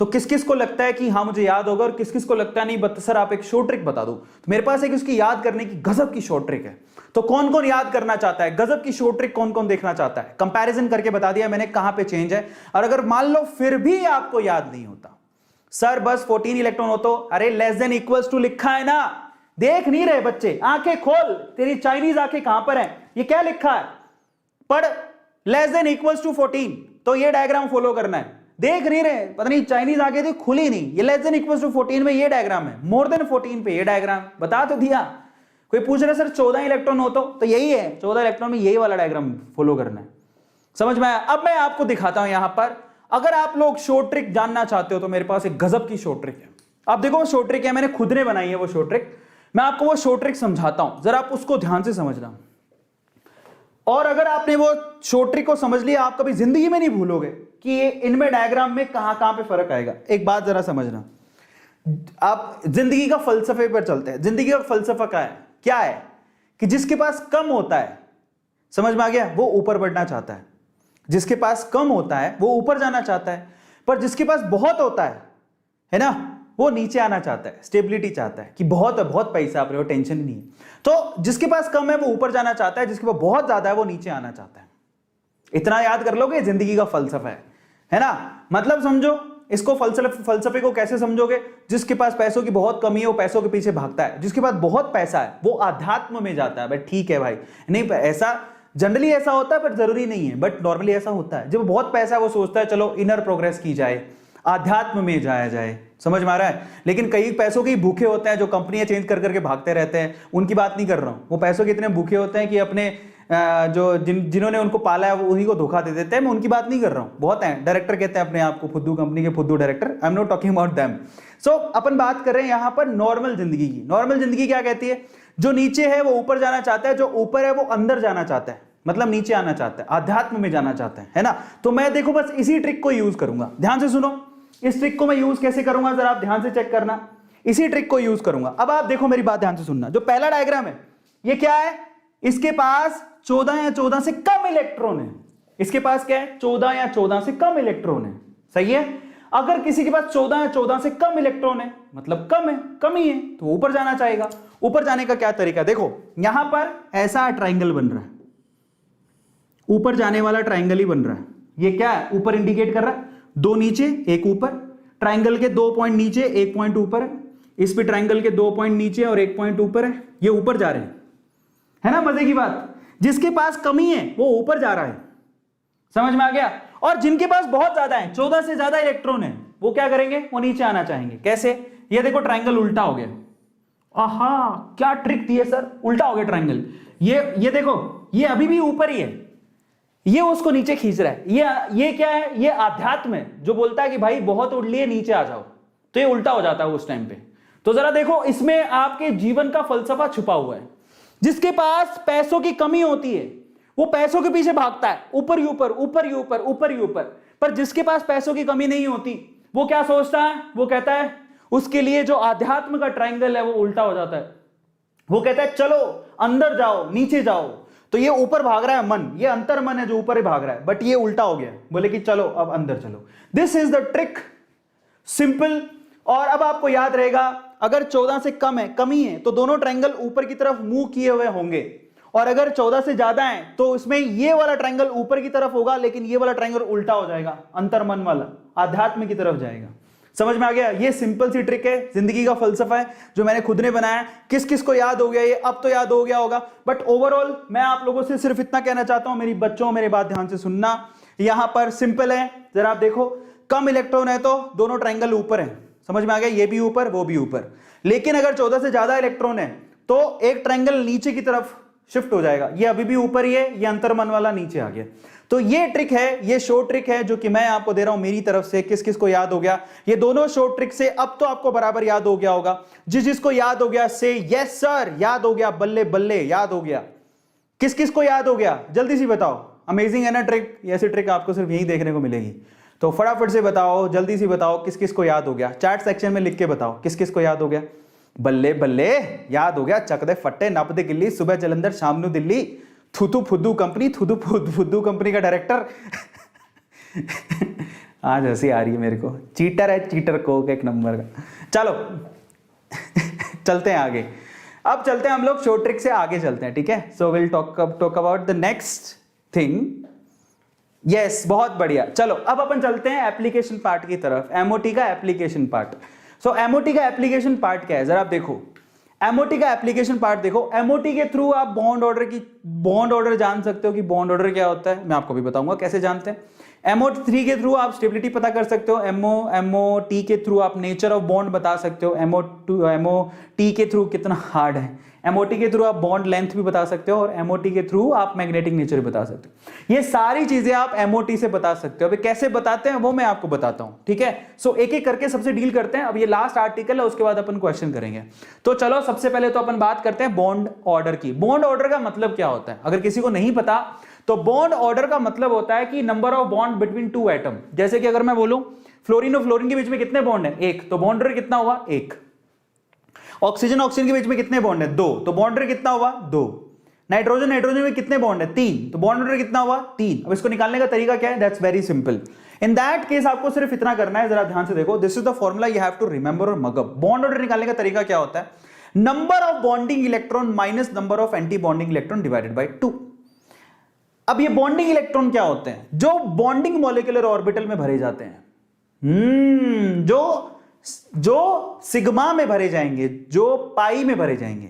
तो किस किस को लगता है कि हाँ मुझे याद होगा, और किस किस को लगता है नहीं बता सर आप एक शॉर्ट ट्रिक बता दो। तो मेरे पास एक उसकी याद करने की गजब की शॉर्ट ट्रिक है। तो कौन कौन याद करना चाहता है गजब की शॉर्ट ट्रिक, कौन कौन देखना चाहता है? कंपैरिजन करके बता दिया मैंने कहां पे चेंज है। और अगर मान लो फिर भी आपको याद नहीं होता, सर बस 14 इलेक्ट्रॉन हो, तो अरे लेस देन इक्वल्स टू लिखा है ना, देख नहीं रहे बच्चे? आंखें खोल, तेरी चाइनीज आंखें कहां पर है? ये क्या लिखा है? पढ़, लेस देन इक्वल्स टू 14, तो ये डायग्राम फॉलो करना है। देख नहीं रहे? पता नहीं चाइनीज आगे थी, खुली नहीं। ये लेस देन इक्वल्स टू 14 में ये डायग्राम है, मोर देन 14 पे ये डायग्राम। बता तो दिया। कोई पूछ रहा सर 14 इलेक्ट्रॉन हो, तो यही है 14 इलेक्ट्रॉन में यही वाला डायग्राम फॉलो करना है। समझ में आया? अब मैं आपको दिखाता हूं यहां पर, अगर आप लोग शॉर्ट ट्रिक जानना चाहते हो तो मेरे पास एक गजब की शॉर्ट ट्रिक है। आप देखो वो शॉर्ट ट्रिक है, मैंने खुद ने बनाई है वो शॉर्ट ट्रिक। मैं आपको वो शॉर्ट ट्रिक समझाता हूं, जरा आप उसको ध्यान से समझना। और अगर आपने वो शॉर्ट ट्रिक को समझ लिया, आप कभी जिंदगी में नहीं भूलोगे कि ये इनमें डायग्राम में कहां कहां पे फर्क आएगा। एक बात जरा समझना, आप जिंदगी का फलसफे पर चलते हैं। जिंदगी का फलसफा क्या है कि जिसके पास कम होता है, समझ में आ गया, वो ऊपर बढ़ना चाहता है। जिसके पास कम होता है वो ऊपर जाना चाहता है, पर जिसके पास बहुत होता है ना, वो नीचे आना चाहता है, स्टेबिलिटी चाहता है कि बहुत पैसा आप रहे हो, टेंशन नहीं है। तो जिसके पास कम है वो ऊपर जाना चाहता है, जिसके पास बहुत ज्यादा है वो नीचे आना चाहता है। इतना याद कर लोगे, जिंदगी का फलसफा है ना। मतलब समझो इसको, फलसफे को कैसे समझोगे? जिसके पास पैसों की बहुत कमी है वो पैसों के पीछे भागता है, जिसके पास बहुत पैसा है वो आध्यात्म में जाता है। बट ठीक है भाई, नहीं ऐसा जनरली ऐसा होता है, पर जरूरी नहीं है, बट नॉर्मली ऐसा होता है। जब बहुत पैसा है वो सोचता है चलो इनर प्रोग्रेस की जाए, आध्यात्म में जाया जाए। समझ में आ रहा है? लेकिन कई पैसों के भूखे होते हैं जो कंपनियां चेंज कर करके भागते रहते हैं, उनकी बात नहीं कर रहा हूं। वो पैसों के इतने भूखे होते हैं कि अपने जो जिन्होंने उनको पाला है वो उन्हीं को धोखा दे देते हैं। मैं उनकी बात नहीं कर रहा हूं, बहुत हैं। डायरेक्टर कहते हैं अपने आप को, फुद्दू कंपनी के फुद्दू director. I am not talking about them. So अपन बात कर रहे हैं यहां पर नॉर्मल जिंदगी की। नॉर्मल जिंदगी क्या कहती है? जो नीचे है वो ऊपर जाना चाहता है, जो ऊपर है वो अंदर जाना चाहता है, मतलब नीचे आना चाहता है, आध्यात्म में जाना चाहता है ना। तो मैं देखो बस इसी ट्रिक को यूज करूंगा। ध्यान से सुनो, इस ट्रिक को मैं यूज कैसे करूंगा जरा आप ध्यान से चेक करना। इसी ट्रिक को यूज करूंगा। अब आप देखो मेरी बात ध्यान से सुनना। जो पहला डायग्राम है ये क्या है? इसके पास 14 या 14 से कम इलेक्ट्रॉन है। इसके पास क्या है? 14 या 14 से कम इलेक्ट्रॉन है। सही है? अगर किसी के पास 14 या 14 से कम इलेक्ट्रॉन है, मतलब कम है, कमी है, तो ऊपर जाना चाहेगा। ऊपर जाने का क्या तरीका? देखो यहां पर ऐसा ट्राइंगल बन रहा है, ऊपर जाने वाला ट्राइंगल ही बन रहा है। ये क्या है? ऊपर इंडिकेट कर रहा है, 2 नीचे 1 ऊपर। ट्राइंगल के 2 पॉइंट नीचे 1 पॉइंट ऊपर है। इस पे ट्राइंगल के 2 पॉइंट नीचे और 1 पॉइंट ऊपर है। ये ऊपर जा रहे हैं, है ना। मजे की बात, जिसके पास कमी है वो ऊपर जा रहा है। समझ में आ गया? और जिनके पास बहुत ज्यादा है, 14 से ज्यादा इलेक्ट्रॉन है, वो क्या करेंगे? वो नीचे आना चाहेंगे। कैसे? ये देखो ट्राइंगल उल्टा हो गया। आहा, क्या ट्रिक दी है सर, उल्टा हो गया ट्राइंगल। ये देखो, ये अभी भी ऊपर ही है, ये उसको नीचे खींच रहा है। ये क्या है? ये आध्यात्म है जो बोलता है कि भाई बहुत उड़ लिए, नीचे आ जाओ। तो ये उल्टा हो जाता है उस टाइम पे। तो जरा देखो इसमें आपके जीवन का फलसफा छुपा हुआ है। जिसके पास पैसों की कमी होती है वो पैसों के पीछे भागता है, ऊपर ही ऊपर, ऊपर ही ऊपर, ऊपर ही ऊपर। पर जिसके पास पैसों की कमी नहीं होती वो क्या सोचता है? वो कहता है, उसके लिए जो आध्यात्म का ट्राइंगल है वो उल्टा हो जाता है। वो कहता है चलो अंदर जाओ, नीचे जाओ। तो ये ऊपर भाग रहा है मन, ये अंतर मन है जो ऊपर ही भाग रहा है, बट ये उल्टा हो गया। बोले कि चलो अब अंदर चलो। This is the trick, simple. और अब आपको याद रहेगा, अगर 14 से कम है, कमी है, तो दोनों ट्रायंगल ऊपर की तरफ मुंह किए हुए होंगे। और अगर 14 से ज्यादा है तो इसमें ये वाला ट्रायंगल ऊपर की तरफ होगा, लेकिन ये वाला ट्रायंगल उल्टा हो जाएगा, अंतर मन वाला, आध्यात्म की तरफ जाएगा। समझ में आ गया? ये सिंपल सी ट्रिक है, जिंदगी का फलसफा है जो मैंने खुद ने बनाया। किस किस को याद हो गया ये? अब तो याद हो गया होगा। बट ओवरऑल मैं आप लोगों से सिर्फ इतना कहना चाहता हूं, मेरी बच्चों मेरी बात ध्यान से सुनना। यहां पर सिंपल है, जरा आप देखो, कम इलेक्ट्रॉन है तो दोनों ट्रायंगल ऊपर है। समझ में आ गया? ये भी ऊपर, वो भी ऊपर। लेकिन अगर 14 से ज्यादा इलेक्ट्रॉन है तो एक ट्रायंगल नीचे की तरफ शिफ्ट हो जाएगा। ये अभी भी ऊपर ही है, ये अंतर्मन वाला नीचे आ गया। तो ये ट्रिक है, ये शॉर्ट ट्रिक है जो कि मैं आपको दे रहा हूं मेरी तरफ से। किस किस को याद हो गया ये दोनों शॉर्ट ट्रिक से? अब तो आपको बराबर याद हो गया होगा। जिस जिसको याद हो गया से यस सर, याद हो गया, बल्ले बल्ले, याद हो गया। किस किस को याद हो गया जल्दी से बताओ। अमेजिंग है ना ट्रिक? ऐसी ट्रिक आपको सिर्फ यही देखने को मिलेगी। तो फटाफट से बताओ, जल्दी से बताओ किस किस को याद हो गया। चैट सेक्शन में लिख के बताओ किस किस को याद हो गया। बल्ले बल्ले, याद हो गया। चक दे फट्टे, नप दे गिल्ली, सुबह जलंधर शाम नु दिल्ली, थुथु फुद्दू कंपनी, थुथु फुद्दू कंपनी का डायरेक्टर। आज हंसी आ रही है मेरे को, चीटर है चीटर कोक एक नंबर का। चलो चलते हैं आगे, अब चलते हैं हम लोग शॉर्ट ट्रिक से आगे चलते हैं, ठीक है। So will talk about the next thing. Yes, बहुत बढ़िया। चलो अब अपन चलते हैं एप्लीकेशन पार्ट की तरफ, एमओटी का एप्लीकेशन पार्ट। सो एमओटी का एप्लीकेशन पार्ट क्या है, जरा आप देखो। एमओटी का एप्लीकेशन पार्ट देखो, एमओटी के थ्रू आप बॉन्ड ऑर्डर जान सकते हो कि बॉन्ड ऑर्डर क्या होता है, मैं आपको भी बताऊंगा कैसे जानते हैं। MO3 के थ्रू आप स्टेबिलिटी पता कर सकते हो, MOT के थ्रू आप नेचर ऑफ बॉन्ड बता सकते हो, MOT के थ्रू कितना हार्ड है, MOT के थ्रू आप बॉन्ड लेंथ भी बता सकते हो, और MOT के थ्रू आप मैग्नेटिक नेचर भी बता सकते हो। ये सारी चीजें आप MOT से बता सकते हो। अभी कैसे बताते हैं वो मैं आपको बताता हूं, ठीक है। सो एक एक करके सबसे डील करते हैं। अब ये लास्ट आर्टिकल है, उसके बाद अपन क्वेश्चन करेंगे। तो चलो सबसे पहले तो अपन बात करते हैं बॉन्ड ऑर्डर की। बॉन्ड ऑर्डर का मतलब क्या होता है, अगर किसी को नहीं पता तो बॉन्ड ऑर्डर का मतलब होता है कि number of bond between two atom. जैसे कि अगर मैं बोलूं फ्लोरीन और फ्लोरीन के बीच में कितने बॉन्ड है, एक, तो बॉन्ड ऑर्डर कितना हुआ, एक। ऑक्सीजन ऑक्सीजन के बीच में कितने बॉन्ड है, दो, तो बॉन्ड ऑर्डर कितना हुआ, दो। नाइट्रोजन नाइट्रोजन में कितने बॉन्ड है, तीन, तो बॉन्ड ऑर्डर कितना हुआ, तीन। अब इसको निकालने का तरीका क्या है, that's very simple. In that case आपको सिर्फ इतना करना है, जरा ध्यान से देखो, this is the formula you have to remember और मगअप। बॉन्ड ऑर्डर निकालने का तरीका क्या होता है, number of bonding electron minus number of anti bonding electron divided by 2। अब ये बॉन्डिंग इलेक्ट्रॉन क्या होते हैं, जो बॉन्डिंग मॉलिक्यूलर ऑर्बिटल में भरे जाते हैं, जो सिग्मा में भरे जाएंगे, जो पाई में भरे जाएंगे,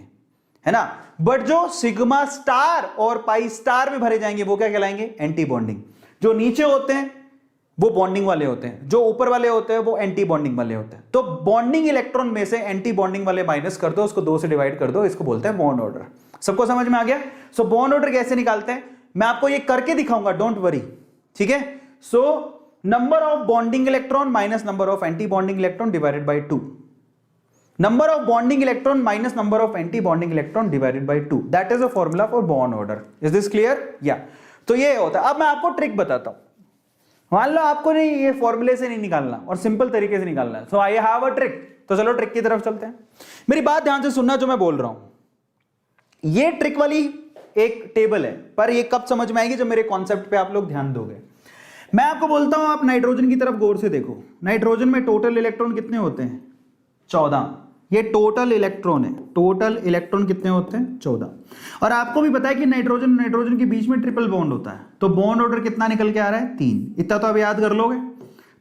है ना। बट जो सिग्मा स्टार और पाई स्टार में भरे जाएंगे वो क्या कहलाएंगे, एंटी बॉन्डिंग। जो नीचे होते हैं वो बॉन्डिंग वाले होते हैं, जो ऊपर वाले होते हैं वो एंटी बॉन्डिंग वाले होते हैं। तो बॉन्डिंग इलेक्ट्रॉन में से एंटी बॉन्डिंग वाले माइनस कर दो, उसको 2 से डिवाइड कर दो, इसको बोलते हैं बॉन्ड ऑर्डर। सबको समझ में आ गया। सो बॉन्ड ऑर्डर कैसे निकालते हैं, मैं आपको ये करके दिखाऊंगा, डोंट वरी, ठीक है। So number of bonding electron minus number of anti bonding electron divided by 2। Number of bonding electron minus number of anti bonding electron divided by 2, that is a formula for bond order. Is this clear, या। तो ये होता है। अब मैं आपको trick बताता हूं। मान लो आपको नहीं ये फॉर्मूले से नहीं निकालना और सिंपल तरीके से निकालना है, सो आई हैव अ ट्रिक। तो चलो ट्रिक की तरफ चलते हैं। मेरी बात ध्यान से सुनना जो मैं बोल रहा हूं। ये ट्रिक वाली एक टेबल है, पर ये कब समझ में आएगी, जब मेरे कॉन्सेप्ट पे आप लोग ध्यान दोगे। मैं आपको बोलता हूं आप नाइट्रोजन की तरफ गौर से देखो। नाइट्रोजन में टोटल इलेक्ट्रॉन कितने होते हैं, 14। ये टोटल इलेक्ट्रॉन है, टोटल इलेक्ट्रॉन कितने होते हैं, 14। और आपको भी पता है कि नाइट्रोजन नाइट्रोजन के बीच में ट्रिपल बॉन्ड होता है, तो बॉन्ड ऑर्डर कितना निकल के आ रहा है, 3। इतना तो आप याद कर लोगे।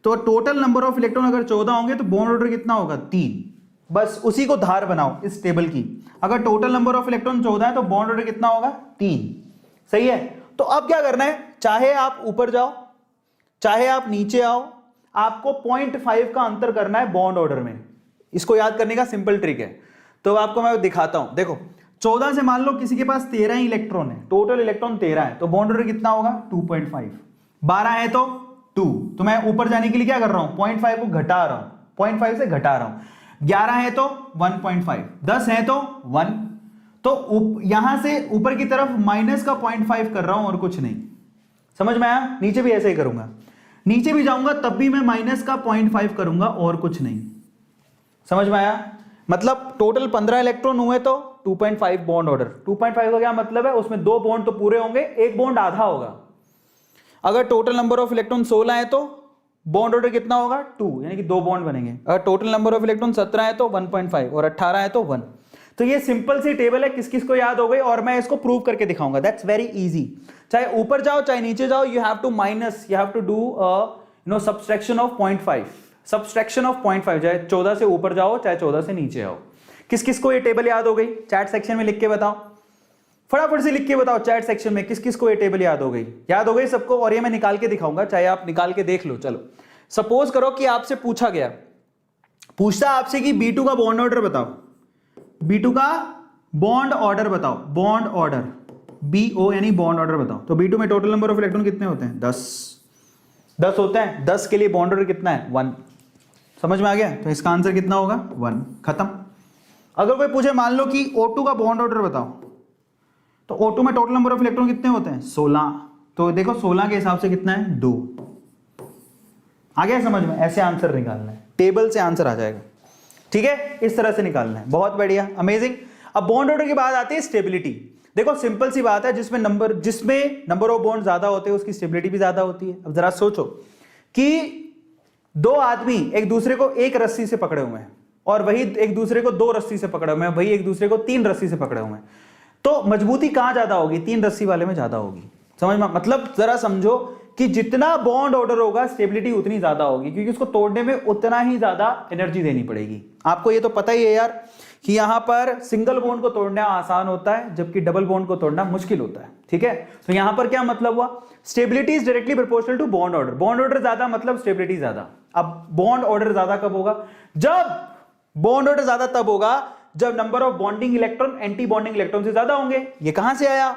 तो टोटल नंबर ऑफ इलेक्ट्रॉन अगर 14 होंगे तो बॉन्ड ऑर्डर कितना होगा, 3। बस उसी को धार बनाओ इस टेबल की। अगर टोटल नंबर ऑफ इलेक्ट्रॉन 14 है तो बॉन्ड ऑर्डर कितना होगा, 3। सही है। तो अब क्या करना है, चाहे आप ऊपर जाओ चाहे आप नीचे आओ, आपको 0.5 का अंतर करना है बॉन्ड ऑर्डर में। इसको याद करने का सिंपल ट्रिक है, तो आपको मैं दिखाता हूं। देखो 14 से मान लो किसी के पास 13 ही इलेक्ट्रॉन है, टोटल इलेक्ट्रॉन 13 है, तो बॉन्ड ऑर्डर कितना होगा, 2.5। 12 है तो 2, तो मैं ऊपर जाने के लिए क्या कर रहा हूं, 0.5 को घटा रहा हूं, 0.5 से घटा रहा हूं। 11 है तो 1.5, 10 है तो 1, तो यहां से ऊपर की तरफ माइनस का 0.5 कर रहा हूं और कुछ नहीं। समझ में आया। नीचे भी ऐसे ही करूंगा, नीचे भी जाऊंगा तब भी मैं माइनस का 0.5 करूंगा और कुछ नहीं। समझ में आया। मतलब टोटल 15 इलेक्ट्रॉन हुए तो 2.5 बॉन्ड ऑर्डर। 2.5 का क्या मतलब है, उसमें 2 बॉन्ड तो पूरे होंगे, एक बॉन्ड आधा होगा। अगर टोटल नंबर ऑफ इलेक्ट्रॉन 16 है तो बॉन्ड ऑर्डर कितना होगा, 2, यानी कि 2 बॉन्ड बनेंगे। अगर टोटल नंबर ऑफ इलेक्ट्रॉन 17 है तो 1.5 और 18 है तो 1। तो ये सिंपल सी टेबल है, किस किस को याद हो गई, और मैं इसको प्रूव करके दिखाऊंगा। That's very easy. चाहे ऊपर जाओ चाहे नीचे जाओ, you have to minus, you have to do subtraction of 0.5, subtraction of 0.5। चाहे 14 से ऊपर जाओ चाहे 14 से नीचे आओ। किस किस को ये टेबल याद हो गई, चैट सेक्शन में लिख के बताओ, फटाफट से लिख के बताओ चैट सेक्शन में, किस किस को ये टेबल याद हो गई। याद हो गई सबको, और ये मैं निकाल के दिखाऊंगा, चाहे आप निकाल के देख लो। चलो सपोज करो कि आपसे पूछा गया, पूछता आपसे कि B2 का बॉन्ड ऑर्डर बताओ, B2 का बॉन्ड ऑर्डर बताओ, बॉन्ड ऑर्डर BO यानी बॉन्ड ऑर्डर बताओ। तो B2 में टोटल नंबर ऑफ इलेक्ट्रॉन कितने होते हैं, 10 होते हैं। 10 के लिए बॉन्ड ऑर्डर कितना है, 1। समझ में आ गया। तो इसका आंसर कितना होगा, 1। खत्म। अगर कोई पूछे मान लो कि O2 का बॉन्ड ऑर्डर बताओ, तो O2 में टोटल नंबर ऑफ इलेक्ट्रॉन कितने होते हैं, 16। तो देखो 16 के हिसाब से कितना है, 2। आ गया समझ में। ऐसे आंसर निकालना है, टेबल से आंसर आ जाएगा। ठीक है, इस तरह से निकालना है। बहुत बढ़िया, अमेजिंग। अब बॉन्ड ऑर्डर की बात आती है स्टेबिलिटी। देखो सिंपल सी बात है, जिसमें नंबर ऑफ बॉन्ड ज्यादा होते हैं उसकी स्टेबिलिटी भी ज्यादा होती है। अब जरा सोचो कि दो आदमी एक दूसरे को एक रस्सी से पकड़े हुए हैं और वही एक दूसरे को दो रस्सी से पकड़े हुए हैं, वही एक दूसरे को तीन रस्सी से पकड़े हुए हैं, तो मजबूती कहां ज्यादा होगी? तीन रस्सी वाले में ज्यादा होगी। समझ में? मतलब जरा समझो कि जितना बॉन्ड ऑर्डर होगा स्टेबिलिटी उतनी ज्यादा होगी, क्योंकि उसको तोड़ने में उतना ही ज्यादा एनर्जी देनी पड़ेगी। आपको ये तो पता ही है यार कि यहां पर सिंगल बॉन्ड को तोड़ना आसान होता है जबकि डबल बॉन्ड को तोड़ना मुश्किल होता है। ठीक है, तो यहां पर क्या मतलब हुआ? Stability is directly proportional to bond order. Bond order ज्यादा मतलब स्टेबिलिटी ज्यादा। अब बॉन्ड ऑर्डर ज्यादा कब होगा? जब बॉन्ड ऑर्डर ज्यादा तब होगा जब number of bonding electron anti bonding electron से ज्यादा होंगे। ये कहां से आया?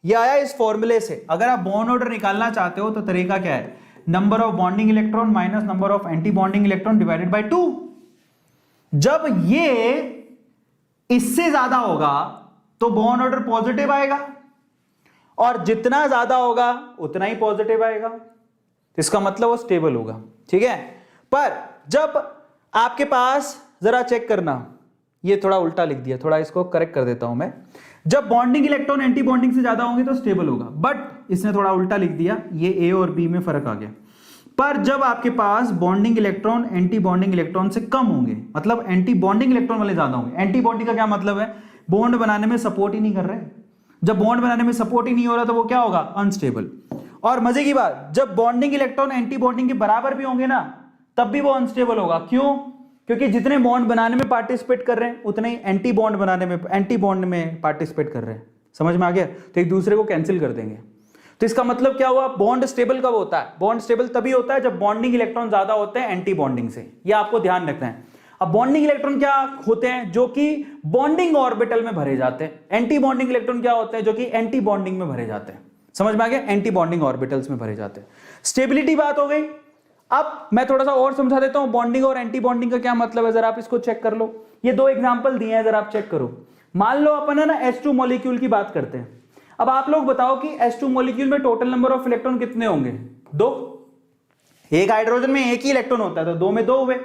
ये आया इस फॉर्मूले से। अगर आप बॉन्ड ऑर्डर निकालना चाहते हो तो तरीका क्या है? Number of bonding electron minus number of anti bonding electron divided by 2। जब ये इससे ज्यादा होगा तो बॉन्ड ऑर्डर पॉजिटिव आएगा और जितना ज्यादा होगा उतना ही पॉजिटिव आएगा। इसका मतलब वो स्टेबल होगा। ठीक है, पर जब आपके पास, जरा चेक करना, ये थोड़ा उल्टा लिख दिया, थोड़ा इसको करेक्ट कर देता हूं मैं। जब बॉन्डिंग इलेक्ट्रॉन एंटी बॉन्डिंग से ज्यादा होंगे तो स्टेबल होगा, बट इसने थोड़ा उल्टा लिख दिया, ये ए और बी में फर्क आ गया। पर जब आपके पास bonding electron anti bonding electron से कम होंगे, मतलब एंटी बॉन्डिंग इलेक्ट्रॉन वाले ज्यादा होंगे। एंटी बॉन्डिंग का क्या मतलब है? बॉन्ड बनाने में सपोर्ट ही नहीं कर रहे। जब बॉन्ड बनाने में सपोर्ट ही नहीं हो रहा तो वो क्या होगा? अनस्टेबल। और मजे की बात, जब बॉन्डिंग इलेक्ट्रॉन एंटी बॉन्डिंग के बराबर भी होंगे ना तब भी वो अनस्टेबल होगा। क्यों? क्योंकि जितने बॉन्ड बनाने में पार्टिसिपेट कर रहे हैं उतने ही एंटी बॉन्ड बनाने में, एंटी बॉन्ड में पार्टिसिपेट कर रहे हैं। समझ में आ गया? तो एक दूसरे को कैंसिल कर देंगे। तो इसका मतलब क्या हुआ? बॉन्ड स्टेबल कब होता है? बॉन्ड स्टेबल तभी होता है जब बॉन्डिंग इलेक्ट्रॉन ज्यादा होते हैं एंटी बॉन्डिंग से। ये आपको ध्यान रखना है। अब बॉन्डिंग इलेक्ट्रॉन क्या होते हैं? जो कि बॉन्डिंग ऑर्बिटल में भरे जाते हैं। एंटी बॉन्डिंग इलेक्ट्रॉन क्या होते हैं? जो कि एंटी बॉन्डिंग में भरे जाते हैं। समझ में आ गया? एंटी बॉन्डिंग ऑर्बिटल्स में भरे जाते हैं। स्टेबिलिटी बात हो गई। अब मैं थोड़ा सा और समझा देता हूं बॉन्डिंग और एंटी बॉन्डिंग का क्या मतलब है। जरा आप इसको चेक कर लो। ये दो एग्जांपल दिए हैं, जरा आप चेक करो। मान लो अपन है ना H2 मॉलिक्यूल की बात करते हैं। अब आप लोग बताओ कि H2 मॉलिक्यूल में टोटल नंबर ऑफ इलेक्ट्रॉन कितने होंगे? 2। एक हाइड्रोजन में एक ही इलेक्ट्रॉन होता है तो 2 में 2 हुए।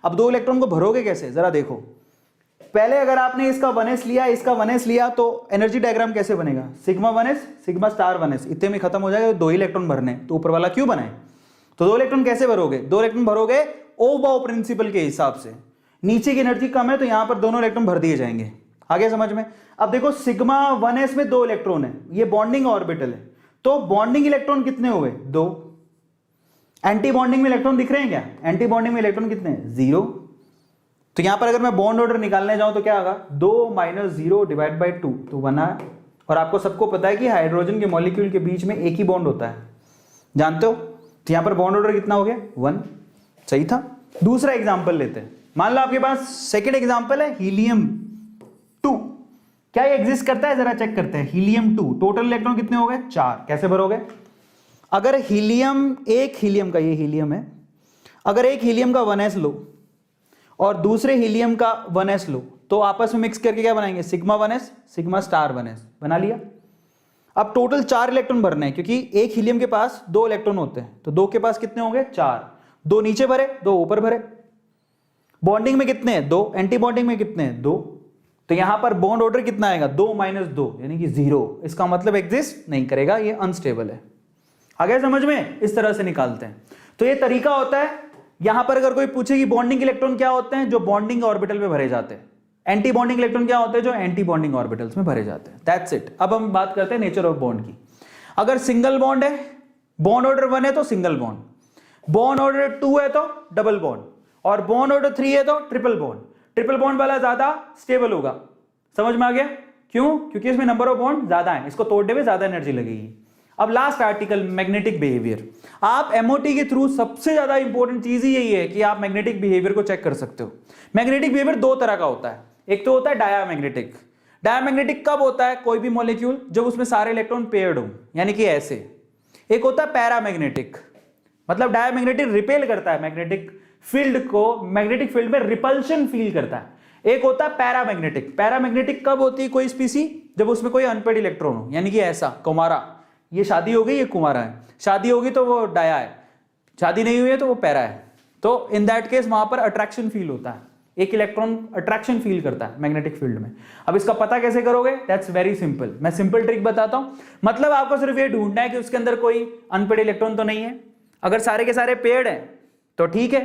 अब 2 इलेक्ट्रॉन को भरोगे कैसे? जरा देखो। पहले अगर आपने इसका 1s लिया, इसका 1s लिया तो एनर्जी डायग्राम कैसे बनेगा? Sigma 1s sigma star 1s, इतने में खत्म हो जाएगा। 2 ही इलेक्ट्रॉन भरने, तो ऊपर वाला क्यों बनाए? तो 2 इलेक्ट्रॉन कैसे भरोगे? 2 इलेक्ट्रॉन भरोगे ओ बाउ प्रिंसिपल के हिसाब से। नीचे की एनर्जी कम है तो यहां पर दोनों इलेक्ट्रॉन भर दिए जाएंगे। आगे समझ में? अब देखो सिग्मा 1s में 2 इलेक्ट्रॉन है, ये बॉन्डिंग ऑर्बिटल है, तो बॉन्डिंग इलेक्ट्रॉन कितने हुए? 2। एंटी बॉन्डिंग में इलेक्ट्रॉन दिख रहे हैं क्या? एंटी बॉन्डिंग में इलेक्ट्रॉन कितने हैं? 0। तो यहां पर अगर मैं बॉन्ड ऑर्डर निकालने जाऊं तो क्या होगा? 2 - 0 डिवाइड बाई 2, तो 1 आया। और आपको सबको पता है कि हाइड्रोजन के मॉलिक्यूल के बीच में एक ही बॉन्ड होता है, जानते हो? तो यहां पर बॉन्ड ऑर्डर कितना हो गया? 1। सही था। दूसरा एग्जांपल लेते हैं। मान लो आपके पास सेकंड एग्जांपल है हीलियम 2। क्या ये एग्जिस्ट करता है? जरा चेक करते हैं। हीलियम 2 टोटल इलेक्ट्रॉन कितने हो गए? 4। कैसे भरोगे? अगर हीलियम, एक हीलियम का, ये हीलियम है, अगर एक हीलियम का 1s लो और दूसरे हीलियम का 1s लो तो आपस में मिक्स करके क्या बनाएंगे? Sigma 1s sigma star 1s बना लिया। अब टोटल 4 इलेक्ट्रॉन भरने हैं, क्योंकि एक हीलियम के पास 2 इलेक्ट्रॉन होते हैं, तो 2 के पास कितने होंगे? 4। 2 नीचे भरे, 2 ऊपर भरे। बॉन्डिंग में कितने हैं? 2। एंटी बॉन्डिंग में कितने हैं? 2। तो यहां पर बॉन्ड ऑर्डर कितना आएगा? 2 - 2 यानी कि 0। इसका मतलब एग्जिस्ट नहीं करेगा, ये अनस्टेबल है। आगे समझ में? इस तरह से निकालते हैं। तो ये तरीका होता है। यहां पर अगर कोई पूछे कि बॉन्डिंग इलेक्ट्रॉन क्या होते हैं? जो बॉन्डिंग ऑर्बिटल में भरे जाते हैं। एंटी बॉन्डिंग इलेक्ट्रॉन क्या होते हैं? जो एंटी बॉन्डिंग ऑर्बिटल्स में भरे जाते हैं। That's it. अब हम बात करते हैं नेचर ऑफ बॉन्ड की। अगर सिंगल बॉन्ड है, बॉन्ड ऑर्डर 1 है तो सिंगल बॉन्ड, बॉन्ड ऑर्डर 2 है तो डबल बॉन्ड, और बॉन्ड ऑर्डर 3 है तो ट्रिपल बॉन्ड। ट्रिपल बॉन्ड वाला ज्यादा स्टेबल होगा। समझ में आ गया? क्यों? क्योंकि इसमें नंबर ऑफ बॉन्ड ज्यादा है, इसको तोड़ने में ज्यादा एनर्जी लगेगी। अब लास्ट आर्टिकल, मैग्नेटिक बिहेवियर। आप एमओटी के थ्रू सबसे ज्यादा इंपॉर्टेंट चीज ही यही है कि आप मैग्नेटिक बिहेवियर को चेक कर सकते हो। मैग्नेटिक बिहेवियर 2 तरह का होता है। एक तो होता है डायामैग्नेटिक। डायामैग्नेटिक कब होता है? कोई भी मॉलिक्यूल जब उसमें सारे इलेक्ट्रॉन पेयर्ड हो, यानी कि ऐसे। एक होता है पैरामैग्नेटिक, मतलब डायामैग्नेटिक रिपेल करता है मैग्नेटिक फील्ड को, मैग्नेटिक फील्ड में रिपल्शन फील करता है। एक होता है पैरामैग्नेटिक। पैरामैग्नेटिक कब होती है कोई स्पीसी? जब उसमें कोई अनपेड इलेक्ट्रॉन हो, यानी कि ऐसा कुमारा। ये शादी हो गई, ये कुमारा है। शादी होगी तो वो डाया है, शादी नहीं हुई है तो वो पैरा है। तो इन दैट केस वहां पर अट्रैक्शन फील होता है, एक इलेक्ट्रॉन अट्रैक्शन फील करता है मैग्नेटिक फील्ड में। अब इसका पता कैसे करोगे? That's very simple. मैं सिंपल ट्रिक बताता हूं। मतलब आपको सिर्फ ये ढूंढना है कि उसके अंदर कोई अनपेड इलेक्ट्रॉन तो नहीं है। अगर सारे के सारे पेयर्ड हैं तो ठीक है,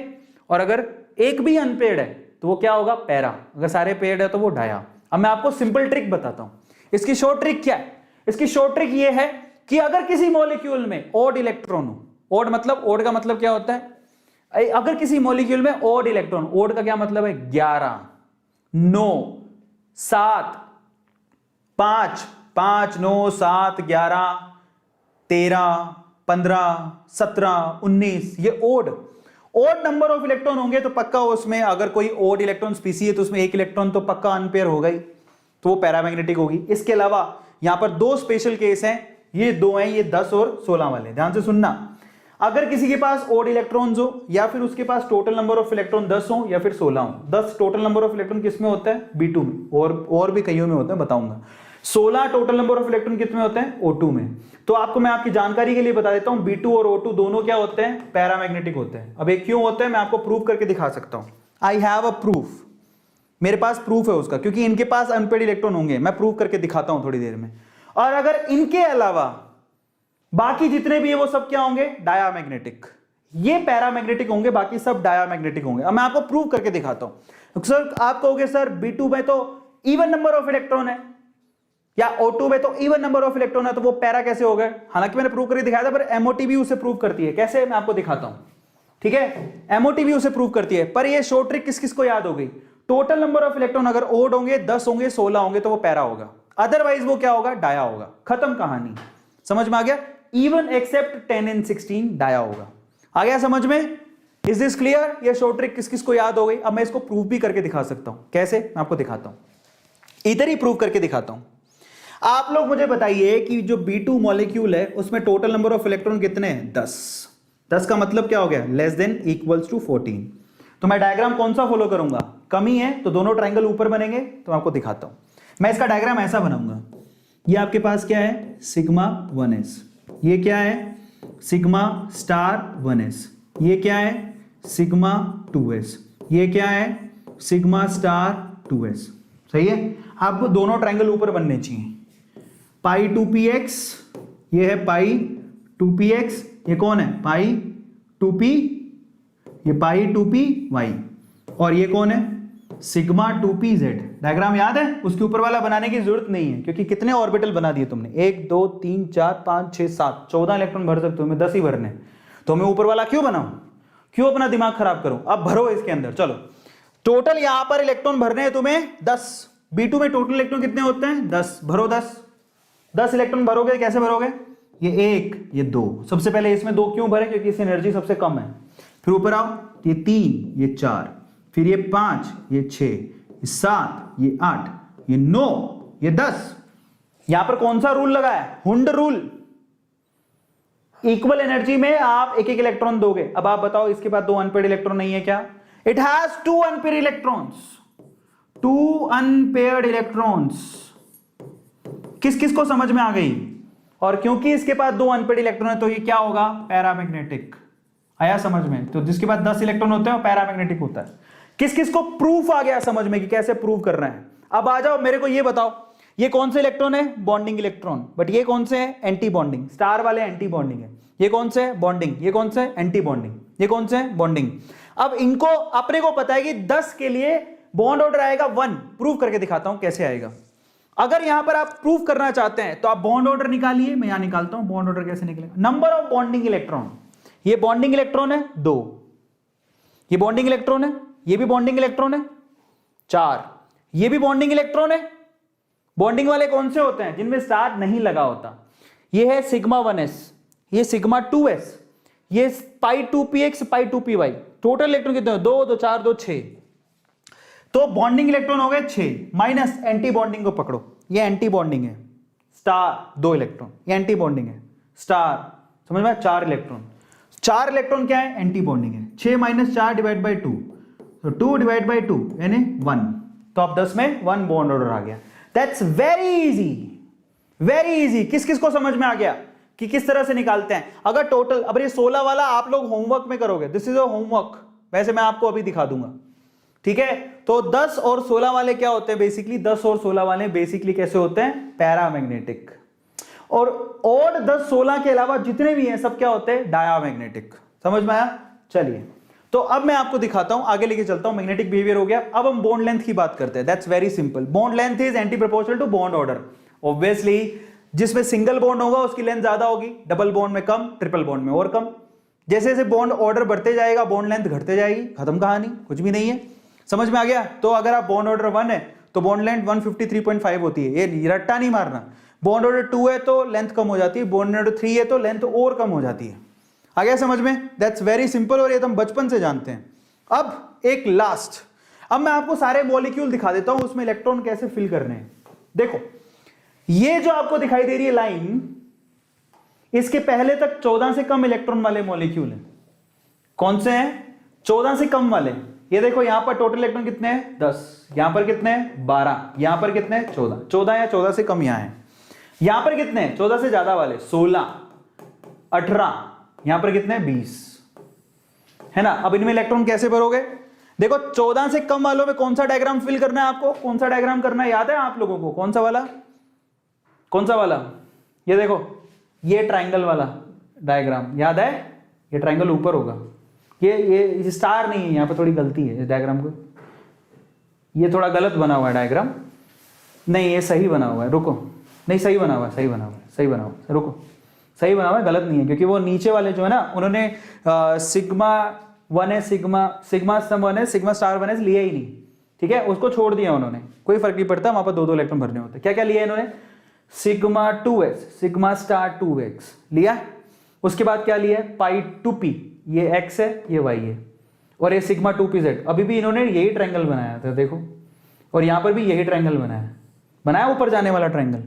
और अगर एक भी अनपेयर्ड है तो वो क्या होगा, पैरा। अगर सारे पेयर्ड है तो वो डाया। अब मैं आपको सिंपल ट्रिक बताता हूं। इसकी शॉर्ट ट्रिक क्या है? इसकी शॉर्ट ट्रिक ये है कि अगर किसी मॉलिक्यूल में ऑड इलेक्ट्रॉन हो, ऑड मतलब, ऑड का मतलब क्या होता है, अगर किसी मॉलिक्यूल में ऑड इलेक्ट्रॉन, ऑड का क्या मतलब है, 11, 9, 7, 5, 5, 9, 7, 11, 13, 15, 17, 19, ये ओड नंबर ऑफ इलेक्ट्रॉन होंगे तो पक्का उसमें, अगर कोई ओड इलेक्ट्रॉन स्पीसी है तो उसमें एक इलेक्ट्रॉन तो पक्का अनपेयर होगा ही, तो वो पैरामैग्नेटिक होगी। इसके अलावा यहां पर दो स्पेशल केस हैं, ये दो हैं, ये 10 और 16 वाले, ध्यान से सुनना। अगर किसी के पास ओड इलेक्ट्रॉन्स हो या फिर उसके पास टोटल नंबर ऑफ इलेक्ट्रॉन 10 हो या फिर 16 हो। 10 टोटल नंबर ऑफ इलेक्ट्रॉन किस में होता है, B2 में, और भी कईयों में होता है, बताऊंगा। 16 टोटल नंबर ऑफ इलेक्ट्रॉन कितने होते हैं, O2 में। तो आपको मैं आपकी जानकारी के लिए बता देता हूं, B2 और O2 दोनों क्या होते हैं, पैरामैग्नेटिक होते हैं। अब ये क्यों होते हैं मैं आपको प्रूव करके दिखा सकता हूं। आई हैव अ प्रूफ, मेरे पास प्रूफ है उसका, क्योंकि इनके पास अनपेयर्ड इलेक्ट्रॉन होंगे, मैं प्रूव करके दिखाता हूं थोड़ी देर में। और अगर इनके अलावा बाकी जितने भी है वो सब क्या होंगे, डायामैग्नेटिक। ये पैरामैग्नेटिक होंगे, बाकी सब डायामैग्नेटिक होंगे। अब मैं आपको प्रूव करके दिखाता हूं। सर आप कहोगे सर B2 में तो इवन नंबर ऑफ इलेक्ट्रॉन है या O2 में तो इवन नंबर ऑफ इलेक्ट्रॉन है, तो वो पैरा कैसे हो गए? हालांकि मैंने प्रूव करके दिखाया था, पर MOT भी उसे प्रूव करती है। कैसे, मैं आपको दिखाता हूं, ठीक है। MOT भी उसे प्रूव करती है, पर ये शॉर्ट ट्रिक किस किस को याद हो गई? टोटल नंबर ऑफ इलेक्ट्रॉन अगर ओड होंगे, 10 होंगे, 16 होंगे तो वो पैरा होगा, अदरवाइज वो क्या होगा, डाया होगा। खत्म कहानी, समझ में आ गया। इवन एक्सेप्ट 10 and 16 डाया होगा। आ गया समझ में? Is this clear? ये शॉर्ट ट्रिक किस किस को याद हो गई? अब मैं इसको प्रूव भी करके दिखा सकता हूं। कैसे, मैं आपको दिखाता हूं, इधर ही प्रूव करके दिखाता हूं। आप लोग मुझे बताइए कि जो B2 मॉलिक्यूल है उसमें टोटल नंबर ऑफ इलेक्ट्रॉन कितने हैं, 10। 10 का मतलब क्या हो गया, लेस देन इक्वल्स टू 14। तो मैं डायग्राम कौन सा फॉलो करूंगा, कमी है तो दोनों ट्रायंगल ऊपर बनेंगे, तो मैं आपको दिखाता हूं। मैं इसका डायग्राम ऐसा बनाऊंगा, ये आपके पास क्या है, सिग्मा 1s, ये क्या है, सिग्मा स्टार 1s, ये क्या है, सिग्मा 2s, ये क्या है, सिग्मा स्टार 2s। सही है। आपको दोनों ट्रायंगल ऊपर बनने चाहिए। पाई 2px, ये है पाई 2px, ये कौन है, पाई 2p, ये पाई 2py, और ये कौन है, सिग्मा 2pz। डायग्राम याद है? उसके ऊपर वाला बनाने की जरूरत नहीं है, क्योंकि कितने ऑर्बिटल बना दिए तुमने, 1 2 3 4 5 6 7 14 इलेक्ट्रॉन भर सकते हो, मैं 10 ही भरने, तो मैं ऊपर वाला क्यों बनाऊं, क्यों अपना दिमाग खराब करूं। अब भरो इसके अंदर। चलो, टोटल यहां पर इलेक्ट्रॉन भरने हैं तुम्हें 10। B2 में टोटल इलेक्ट्रॉन कितने होते हैं, 10। भरो 10 इलेक्ट्रॉन भरोगे, कैसे भरोगे, ये 1 ये 2, सबसे पहले इसमें 2 क्यों भरे, क्योंकि इसकी एनर्जी सबसे कम है। फिर ऊपर आओ, ये 3 ये 4, फिर ये 5 ये 6, ये 7 ये 8, ये 9 ये 10। यहां पर कौन सा रूल लगा है, हुंड रूल। इक्वल एनर्जी में आप एक एक इलेक्ट्रॉन दोगे। अब आप बताओ, इसके बाद 2 अनपेयर्ड इलेक्ट्रॉन नहीं है क्या? It has 2 unpaired electrons, 2 unpaired electrons. किस किस को समझ में आ गई? और क्योंकि इसके पास 2 अनपेयर्ड इलेक्ट्रॉन है तो ये क्या होगा, पैरामैग्नेटिक। आया समझ में? तो जिसके पास 10 इलेक्ट्रॉन होते हैं वो पैरामैग्नेटिक होता है। किस किस को प्रूफ आ गया समझ में कि कैसे प्रूव करना है? अब आ जाओ, मेरे को ये बताओ, ये कौन से इलेक्ट्रॉन है, बॉन्डिंग इलेक्ट्रॉन, बट ये कौन से है, एंटी बॉन्डिंग। स्टार वाले एंटी बॉन्डिंग है। ये कौन से है, बॉन्डिंग। ये कौन से है, एंटी बॉन्डिंग। ये कौन से है, बॉन्डिंग। अब इनको अपने को पता है कि 10 के लिए बॉन्ड ऑर्डर आएगा 1। प्रूव करके दिखाता हूं कैसे आएगा। अगर यहां पर आप प्रूफ करना चाहते हैं तो आप बॉन्ड ऑर्डर निकालिए। मैं यहां निकालता हूं, बॉन्ड ऑर्डर कैसे निकलेगा, नंबर ऑफ बॉन्डिंग इलेक्ट्रॉन। ये बॉन्डिंग इलेक्ट्रॉन है 2, ये बॉन्डिंग इलेक्ट्रॉन है, ये भी बॉन्डिंग इलेक्ट्रॉन है 4, ये भी बॉन्डिंग इलेक्ट्रॉन है। बॉन्डिंग वाले कौन से होते हैं, जिनमें स्टार नहीं लगा होता। ये है सिग्मा 1s, ये सिग्मा 2s, ये पाई 2px, पाई 2py। टोटल इलेक्ट्रॉन कितने हैं, 2 2 4 2 6। तो बॉन्डिंग इलेक्ट्रॉन हो गए 6, माइनस एंटी बॉन्डिंग को पकड़ो, ये एंटी बॉन्डिंग है, स्टार 2 इलेक्ट्रॉन, ये एंटी बॉन्डिंग है, स्टार, समझ में, 4 इलेक्ट्रॉन। 4 इलेक्ट्रॉन क्या है, एंटी बॉन्डिंग है। 6 माइनस 4 डिवाइड बाई 2, तो 2 डिवाइड बाई 2 यानी 1। तो अब 10 में 1 बॉन्ड ऑर्डर आ गया। That's very easy, very easy. किस किस को समझ में आ गया कि किस तरह से निकालते हैं? अगर टोटल, अब ये 16 वाला आप लोग होमवर्क में करोगे, दिस इज अ होमवर्क, वैसे मैं आपको अभी दिखा दूंगा, ठीक है। तो 10 और 16 वाले क्या होते हैं बेसिकली, 10 और 16 वाले बेसिकली कैसे होते हैं, पैरामैग्नेटिक। और 10 16 के अलावा जितने भी हैं सब क्या होते हैं, डायामैग्नेटिक। समझ में आया? चलिए, तो अब मैं आपको दिखाता हूं, आगे लेके चलता हूं। मैग्नेटिक बिहेवियर हो गया, अब हम बॉन्ड लेंथ की बात करते हैं। That's very simple. Bond length is anti proportional to bond order. Obviously जिसमें सिंगल बॉन्ड होगा उसकी लेंथ ज्यादा होगी, डबल बॉन्ड में कम, ट्रिपल बॉन्ड में और कम। जैसे जैसे बॉन्ड ऑर्डर बढ़ते जाएगा बॉन्ड लेंथ घटते जाएगी, खत्म कहानी, कुछ भी नहीं है। समझ में आ गया? तो अगर आप बॉन्ड ऑर्डर 1 है तो बॉन्ड लेंथ 153.5 होती है, ये रट्टा नहीं मारना। बॉन्ड ऑर्डर 2 है तो लेंथ कम हो जाती है, बॉन्ड ऑर्डर 3 है तो लेंथ और कम हो जाती है। आ गया समझ में? दैट्स वेरी सिंपल, और ये तो हम बचपन से जानते हैं। अब एक लास्ट, अब मैं आपको सारे मॉलिक्यूल दिखा देता हूं, उसमें इलेक्ट्रॉन कैसे फिल करने हैं। देखो ये जो आपको दिखाई दे रही है लाइन, इसके पहले तक 14 से कम इलेक्ट्रॉन वाले मॉलिक्यूल हैं। कौन से हैं? 14 से कम वाले। ये देखो यहां पर टोटल इलेक्ट्रॉन कितने हैं? 10। यहां पर कितने हैं? 12। यहां पर कितने हैं? 14। 14 या 14 से कम यहां है। यहां पर कितने हैं? 14 से ज्यादा वाले 16, 18। यहां पर कितने हैं? 20, है ना। अब इनमें इलेक्ट्रॉन कैसे भरोगे? देखो 14 से कम वालों में कौन सा डायग्राम फिल करना है आपको? कौन सा डायग्राम करना है याद है आप लोगों को? कौन सा वाला? कौन सा वाला? ये देखो, ये ट्राइंगल वाला डायग्राम याद है? ये ट्राइंगल ऊपर होगा, ये स्टार नहीं है, यहां पर थोड़ी गलती है इस डायग्राम को, ये थोड़ा गलत बना हुआ है डायग्राम। नहीं ये सही बना हुआ है, रुको, नहीं सही बना हुआ है, सही बना हुआ है, सही बना हुआ है, रुको, सही बना हुआ है, गलत नहीं है। क्योंकि वो नीचे वाले जो है ना, उन्होंने सिग्मा 1 है, सिग्मा सम 1 है, सिग्मा स्टार 1 है लिया ही नहीं, ठीक है, उसको छोड़ दिया उन्होंने। कोई फर्क नहीं पड़ता, वहां पर 2-2 इलेक्ट्रॉन भरने होते। क्या क्या लिया इन्होंने? Sigma 2s, sigma star 2x लिया। उसके बाद क्या लिया? पाई 2p, ये x है, ये y है, और ये सिग्मा 2pz। अभी भी इन्होंने यही ट्रायंगल बनाया था, देखो, और यहां पर भी यही ट्रायंगल बनाया ऊपर जाने वाला ट्रायंगल।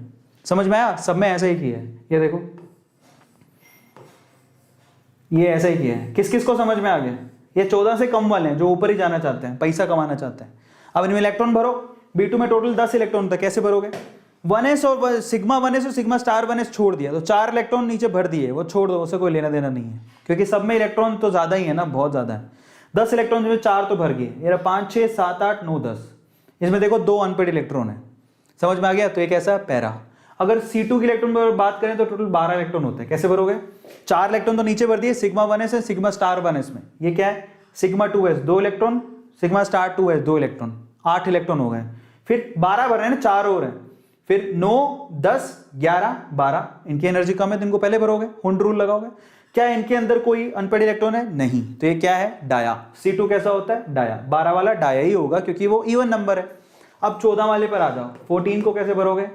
समझ में आया? सब में ऐसा ही किया है, ये देखो, ये ऐसा ही किया है। किस किस को समझ में आ गया? ये 14 से कम वाले हैं जो ऊपर ही जाना चाहते हैं, पैसा कमाना चाहते हैं। अब इनमें इलेक्ट्रॉन भरो। B2 में टोटल 10 इलेक्ट्रॉन था, कैसे भरोगे? 1s और सिग्मा 1s और सिग्मा स्टार 1s छोड़ दिया, तो 4 इलेक्ट्रॉन नीचे भर दिए, वो छोड़ दो, उससे कोई लेना देना नहीं है, क्योंकि सब में इलेक्ट्रॉन तो ज्यादा ही है ना, बहुत ज्यादा है। 10 इलेक्ट्रॉन में 4 तो भर गए, ये 5, 6, 7, 8, 9, 10। इसमें देखो 2 अनपेड इलेक्ट्रॉन है। समझ में आ गया? तो एक ऐसा पैरा। अगर C2 की इलेक्ट्रॉन पर बात करें तो टोटल 12 इलेक्ट्रॉन होते हैं, कैसे भरोगे? 4 इलेक्ट्रॉन तो नीचे भर दिए सिग्मा 1s है, सिग्मा स्टार 1s में। ये क्या है? Sigma 2s 2 electron, sigma star 2s 2 electron, 8 electron हो गए। फिर 12 भर रहे हैं ना, 4 और हैं, फिर 9, 10, 11, 12। इनकी एनर्जी कम है तो इनको पहले भरोगे, हुंड रूल लगाओगे। क्या इनके अंदर कोई अनपेड इलेक्ट्रॉन है? नहीं। तो ये क्या है? डाया। C2 कैसा होता है? डाया। 12 वाला डाया ही होगा क्योंकि वो इवन नंबर है। अब 14 वाले पर आ जाओ, 14 को कैसे भरोगे?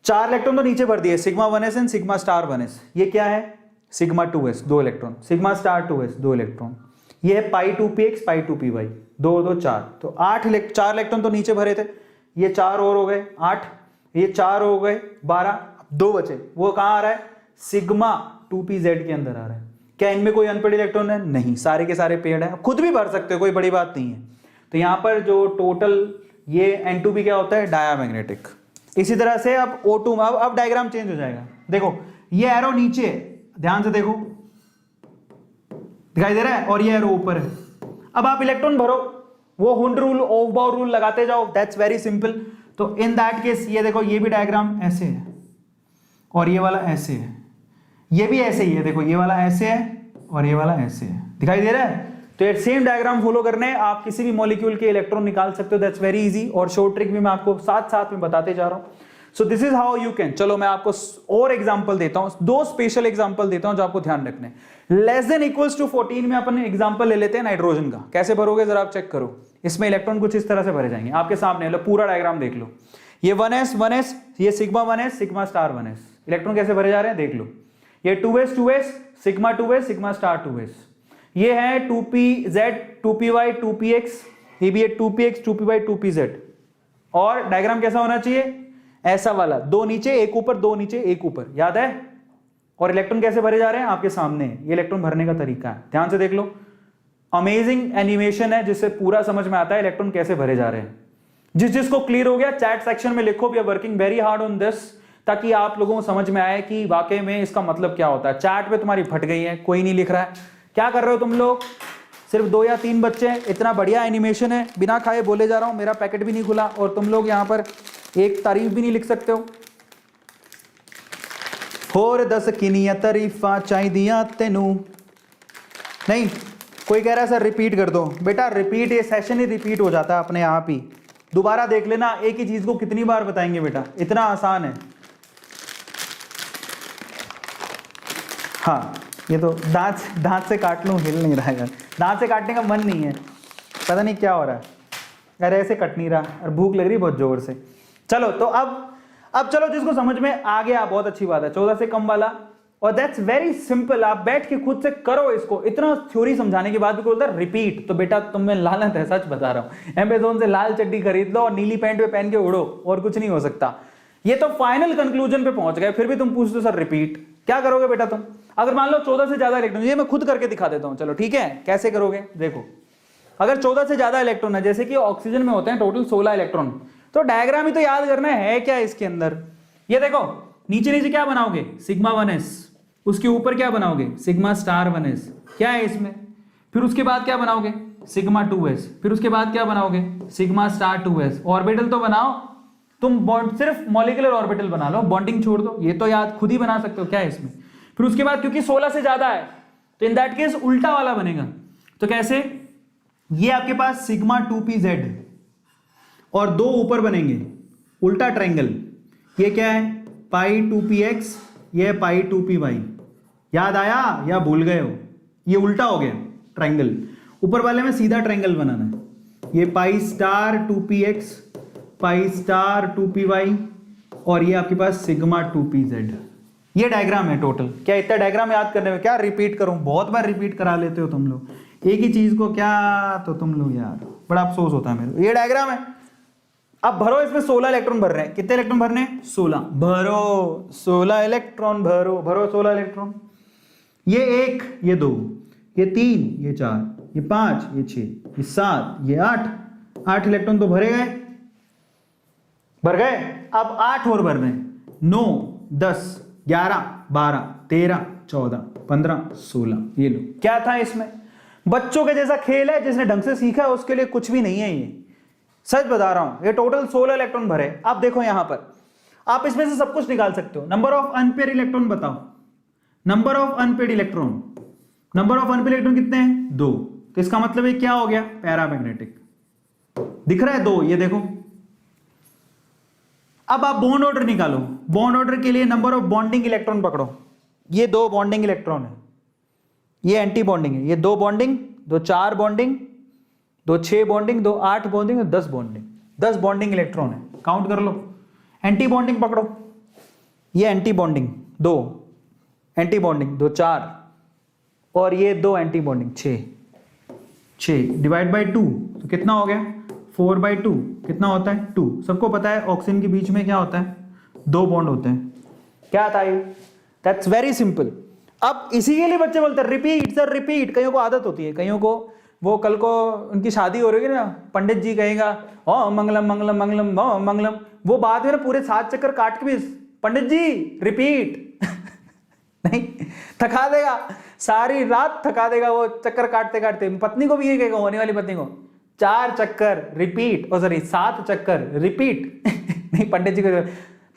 4 इलेक्ट्रॉन तो नीचे भर दिए, sigma 1s and sigma star 1s। ये क्या है? Sigma 2s 2 electron, sigma star 2s 2 electron. ये है पाई 2px, पाई 2py, 2 2 4। तो 4 इलेक्ट्रॉन तो नीचे भरे थे, ये 4 और हो गए 8, ये 4 हो गए 12, 2 बचे। वो कहां आ रहा है? सिग्मा 2pz के अंदर आ रहा है। क्या इनमें कोई अनपेड इलेक्ट्रॉन है? नहीं, सारे के सारे पेड है। खुद भी भर सकते हो, कोई बड़ी बात नहीं है। तो यहां पर जो टोटल ये N2p क्या होता है? डायामैग्नेटिक। इसी तरह से अब O2, अब डायग्राम चेंज हो जाएगा। देखो ये एरो नीचे है, ध्यान से देखो, दिखाई दे रहा है, और ये एरो ऊपर है। अब आप इलेक्ट्रॉन भरो, वो हुंड रूल, ओहम रूल लगाते जाओ। That's very simple. तो इन दैट केस ये देखो, ये भी डायग्राम ऐसे है और ये वाला ऐसे है, ये भी ऐसे ही है। देखो ये वाला ऐसे है और ये वाला ऐसे है, दिखाई दे रहा है? तो ये सेम डायग्राम फॉलो करने आप किसी भी मॉलिक्यूल के इलेक्ट्रॉन निकाल सकते हो। दैट्स वेरी इजी, और शॉर्ट ट्रिक भी मैं आपको साथ साथ में बताते जा रहा हूं। So this is how you can. चलो मैं आपको और एग्जांपल देता हूं, 2 स्पेशल एग्जांपल देता हूं जो आपको ध्यान रखने। लेस देन इक्वल्स टू 14 में अपन एग्जांपल ले लेते हैं नाइट्रोजन का। कैसे भरोगे जरा आप चेक करो। इसमें इलेक्ट्रॉन कुछ इस तरह से भरे जाएंगे आपके सामने, मतलब पूरा डायग्राम देख लो। ये 1s, ये sigma 1s, sigma star 1s, electron कैसे भरे जा रहे हैं देख लो। ये 2s, sigma 2s, sigma star 2s। ये है 2pz, 2py, 2px, ये भी है 2px, 2py, 2pz। और डायग्राम कैसा होना चाहिए? ऐसा वाला, 2 नीचे 1 ऊपर, 2 नीचे 1 ऊपर, याद है? और इलेक्ट्रॉन कैसे भरे जा रहे हैं आपके सामने, ये इलेक्ट्रॉन भरने का तरीका है, ध्यान से देख लो। अमेजिंग एनिमेशन है जिससे पूरा समझ में आता है इलेक्ट्रॉन कैसे भरे जा रहे हैं। जिसको क्लियर हो गया चैट सेक्शन में लिखो, we are working very hard on this, ताकि आप लोगों को समझ में आए कि वाकई में इसका मतलब क्या होता है। चैट पे तुम्हारी फट गई है, कोई नहीं लिख रहा है। क्या कर रहे हो तुम लोग? सिर्फ 2 या 3 बच्चे हैं, इतना बढ़िया एनिमेशन है, बिना खाए बोले जा रहा हूं, मेरा पैकेट भी नहीं खुला और तुम लोग यहां पर एक तारीफ भी नहीं लिख सकते हो। होर 10 किनिया तारीफा चाहिदियां तेनू, नहीं कोई कह रहा है सर रिपीट कर दो, बेटा रिपीट, ये सेशन ही रिपीट हो जाता है अपने आप ही। दोबारा देख लेना, एक ही चीज को कितनी बार बताएंगे बेटा, इतना आसान है। हाँ, ये तो दांत से काट लूं, हिल नहीं रहा है, दांत से काटने का मन नहीं है, पता नहीं क्या हो रहा है, अरे ऐसे कट नहीं रहा, और भूख लग रही बहुत जोर से। चलो तो अब चलो जिसको समझ में आ गया बहुत अच्छी बात है, 14 से कम वाला, और दैट्स वेरी सिंपल, आप बैठ के खुद से करो इसको। इतना थ्योरी समझाने के बाद भी बोलता रिपीट, तो बेटा तुम में लानत है, सच बता रहा हूं। अमेज़न से लाल चड्डी खरीद लो और नीली पैंट पे पहन के उड़ो, और कुछ नहीं हो सकता। ये तो फाइनल कंक्लूजन पे पहुंच गए, फिर भी तुम पूछते हो सर रिपीट, क्या करोगे बेटा तुम? अगर मान लो 14 से ज्यादा इलेक्ट्रॉन, ये मैं खुद करके दिखा देता हूं, चलो ठीक है, कैसे करोगे देखो। अगर 14 से ज्यादा इलेक्ट्रॉन है, जैसे कि ऑक्सीजन में होते हैं टोटल 16 इलेक्ट्रॉन, तो डायग्राम ही तो याद करना है क्या इसके अंदर। ये देखो नीचे नीचे क्या बनाओगे, सिग्मा 1s, उसके ऊपर क्या बनाओगे, सिग्मा स्टार 1s, क्या है इसमें, फिर उसके बाद क्या बनाओगे, सिग्मा 2s, फिर उसके बाद क्या बनाओगे, सिग्मा स्टार 2s। ऑर्बिटल तो बनाओ तुम, बॉन्ड सिर्फ मॉलिक्यूलर ऑर्बिटल बना लो, बॉन्डिंग छोड़ दो, ये तो याद खुद ही बना सकते हो क्या है इसमें। फिर उसके बाद क्योंकि 16 से ज्यादा है तो इन दैट केस उल्टा वाला बनेगा, तो कैसे, ये आपके पास सिग्मा 2pz और दो ऊपर बनेंगे उल्टा ट्रायंगल, ये क्या है पाई 2px, ये पाई 2py। याद आया या भूल गए हो, ये उल्टा हो गया ट्रायंगल, ऊपर वाले में सीधा ट्रायंगल बनाना है, ये pi star 2px, pi star 2py, और ये आपके पास सिग्मा 2pz। ये डायग्राम है टोटल। क्या इतना डायग्राम याद करने में क्या रिपीट करूं, बहुत बार रिपीट करा लेते हो तुम लोग एक ही चीज को, क्या तो तुम लोग यार, बड़ा अफसोस होता है मेरे को। ये डायग्राम है, अब भरो इसमें 16 इलेक्ट्रॉन भर रहे हैं, कितने इलेक्ट्रॉन भरने हैं, 16, भरो 16 इलेक्ट्रॉन, भरो 16 इलेक्ट्रॉन, ये 1, ये 2, ये 3, ये 4, ये 5, ये 6, ये 7, ये 8 इलेक्ट्रॉन तो भरे गए, भर गए। अब 8 और भरने हैं, 9, 10, 11, 12, 13, 14, 15, 16, ये लो। क्या था इसमें, बच्चों के जैसा खेल है, जिसने ढंग से सीखा है उसके लिए कुछ भी नहीं है ये, सच बता रहा हूं। ये टोटल 16 इलेक्ट्रॉन भरे। अब देखो यहां पर आप इसमें से सब कुछ निकाल सकते हो। नंबर ऑफ अनपेयर इलेक्ट्रॉन बताओ, number of unpaired electron, number of unpaired electron कितने हैं, 2, तो इसका मतलब ये क्या हो गया, पैरामैग्नेटिक, दिख रहा है 2, ये देखो। अब आप बॉन्ड ऑर्डर निकालो, बॉन्ड ऑर्डर के लिए नंबर ऑफ बॉन्डिंग इलेक्ट्रॉन पकड़ो, ये 2 बॉन्डिंग इलेक्ट्रॉन है, ये एंटी बॉन्डिंग है, ये 2 bonding, 2 4 bonding, 2 6 bonding, 2 8 bonding, 10 bonding, 10 bonding electron है, काउंट कर लो। एंटी बॉन्डिंग पकड़ो, ये एंटी बॉन्डिंग 2, एंटी बॉन्डिंग 2 4, और ये 2 एंटी बॉन्डिंग 6 डिवाइड बाई 2 तो कितना हो गया, 4/2 कितना होता है, 2। सबको पता है ऑक्सीजन के बीच में क्या होता है, 2 बॉन्ड होते हैं। क्या था ये, दैट्स वेरी सिंपल। अब इसी के लिए बच्चे बोलते हैं रिपीट सर रिपीट, कईयों को आदत होती है, कईयों को वो कल को उनकी शादी हो रही है ना, पंडित जी कहेगा ओ मंगलम मंगलम मंगलम ओ मंगलम, वो बाद में ना पूरे 7 चक्कर काट के भी पंडित जी रिपीट नहीं, थका देगा, सारी रात थका देगा वो चक्कर काटते काटते। पत्नी को भी ये कहेगा, होने वाली पत्नी को 4 चक्कर रिपीट, और सॉरी 7 चक्कर रिपीट नहीं, पंडित जी को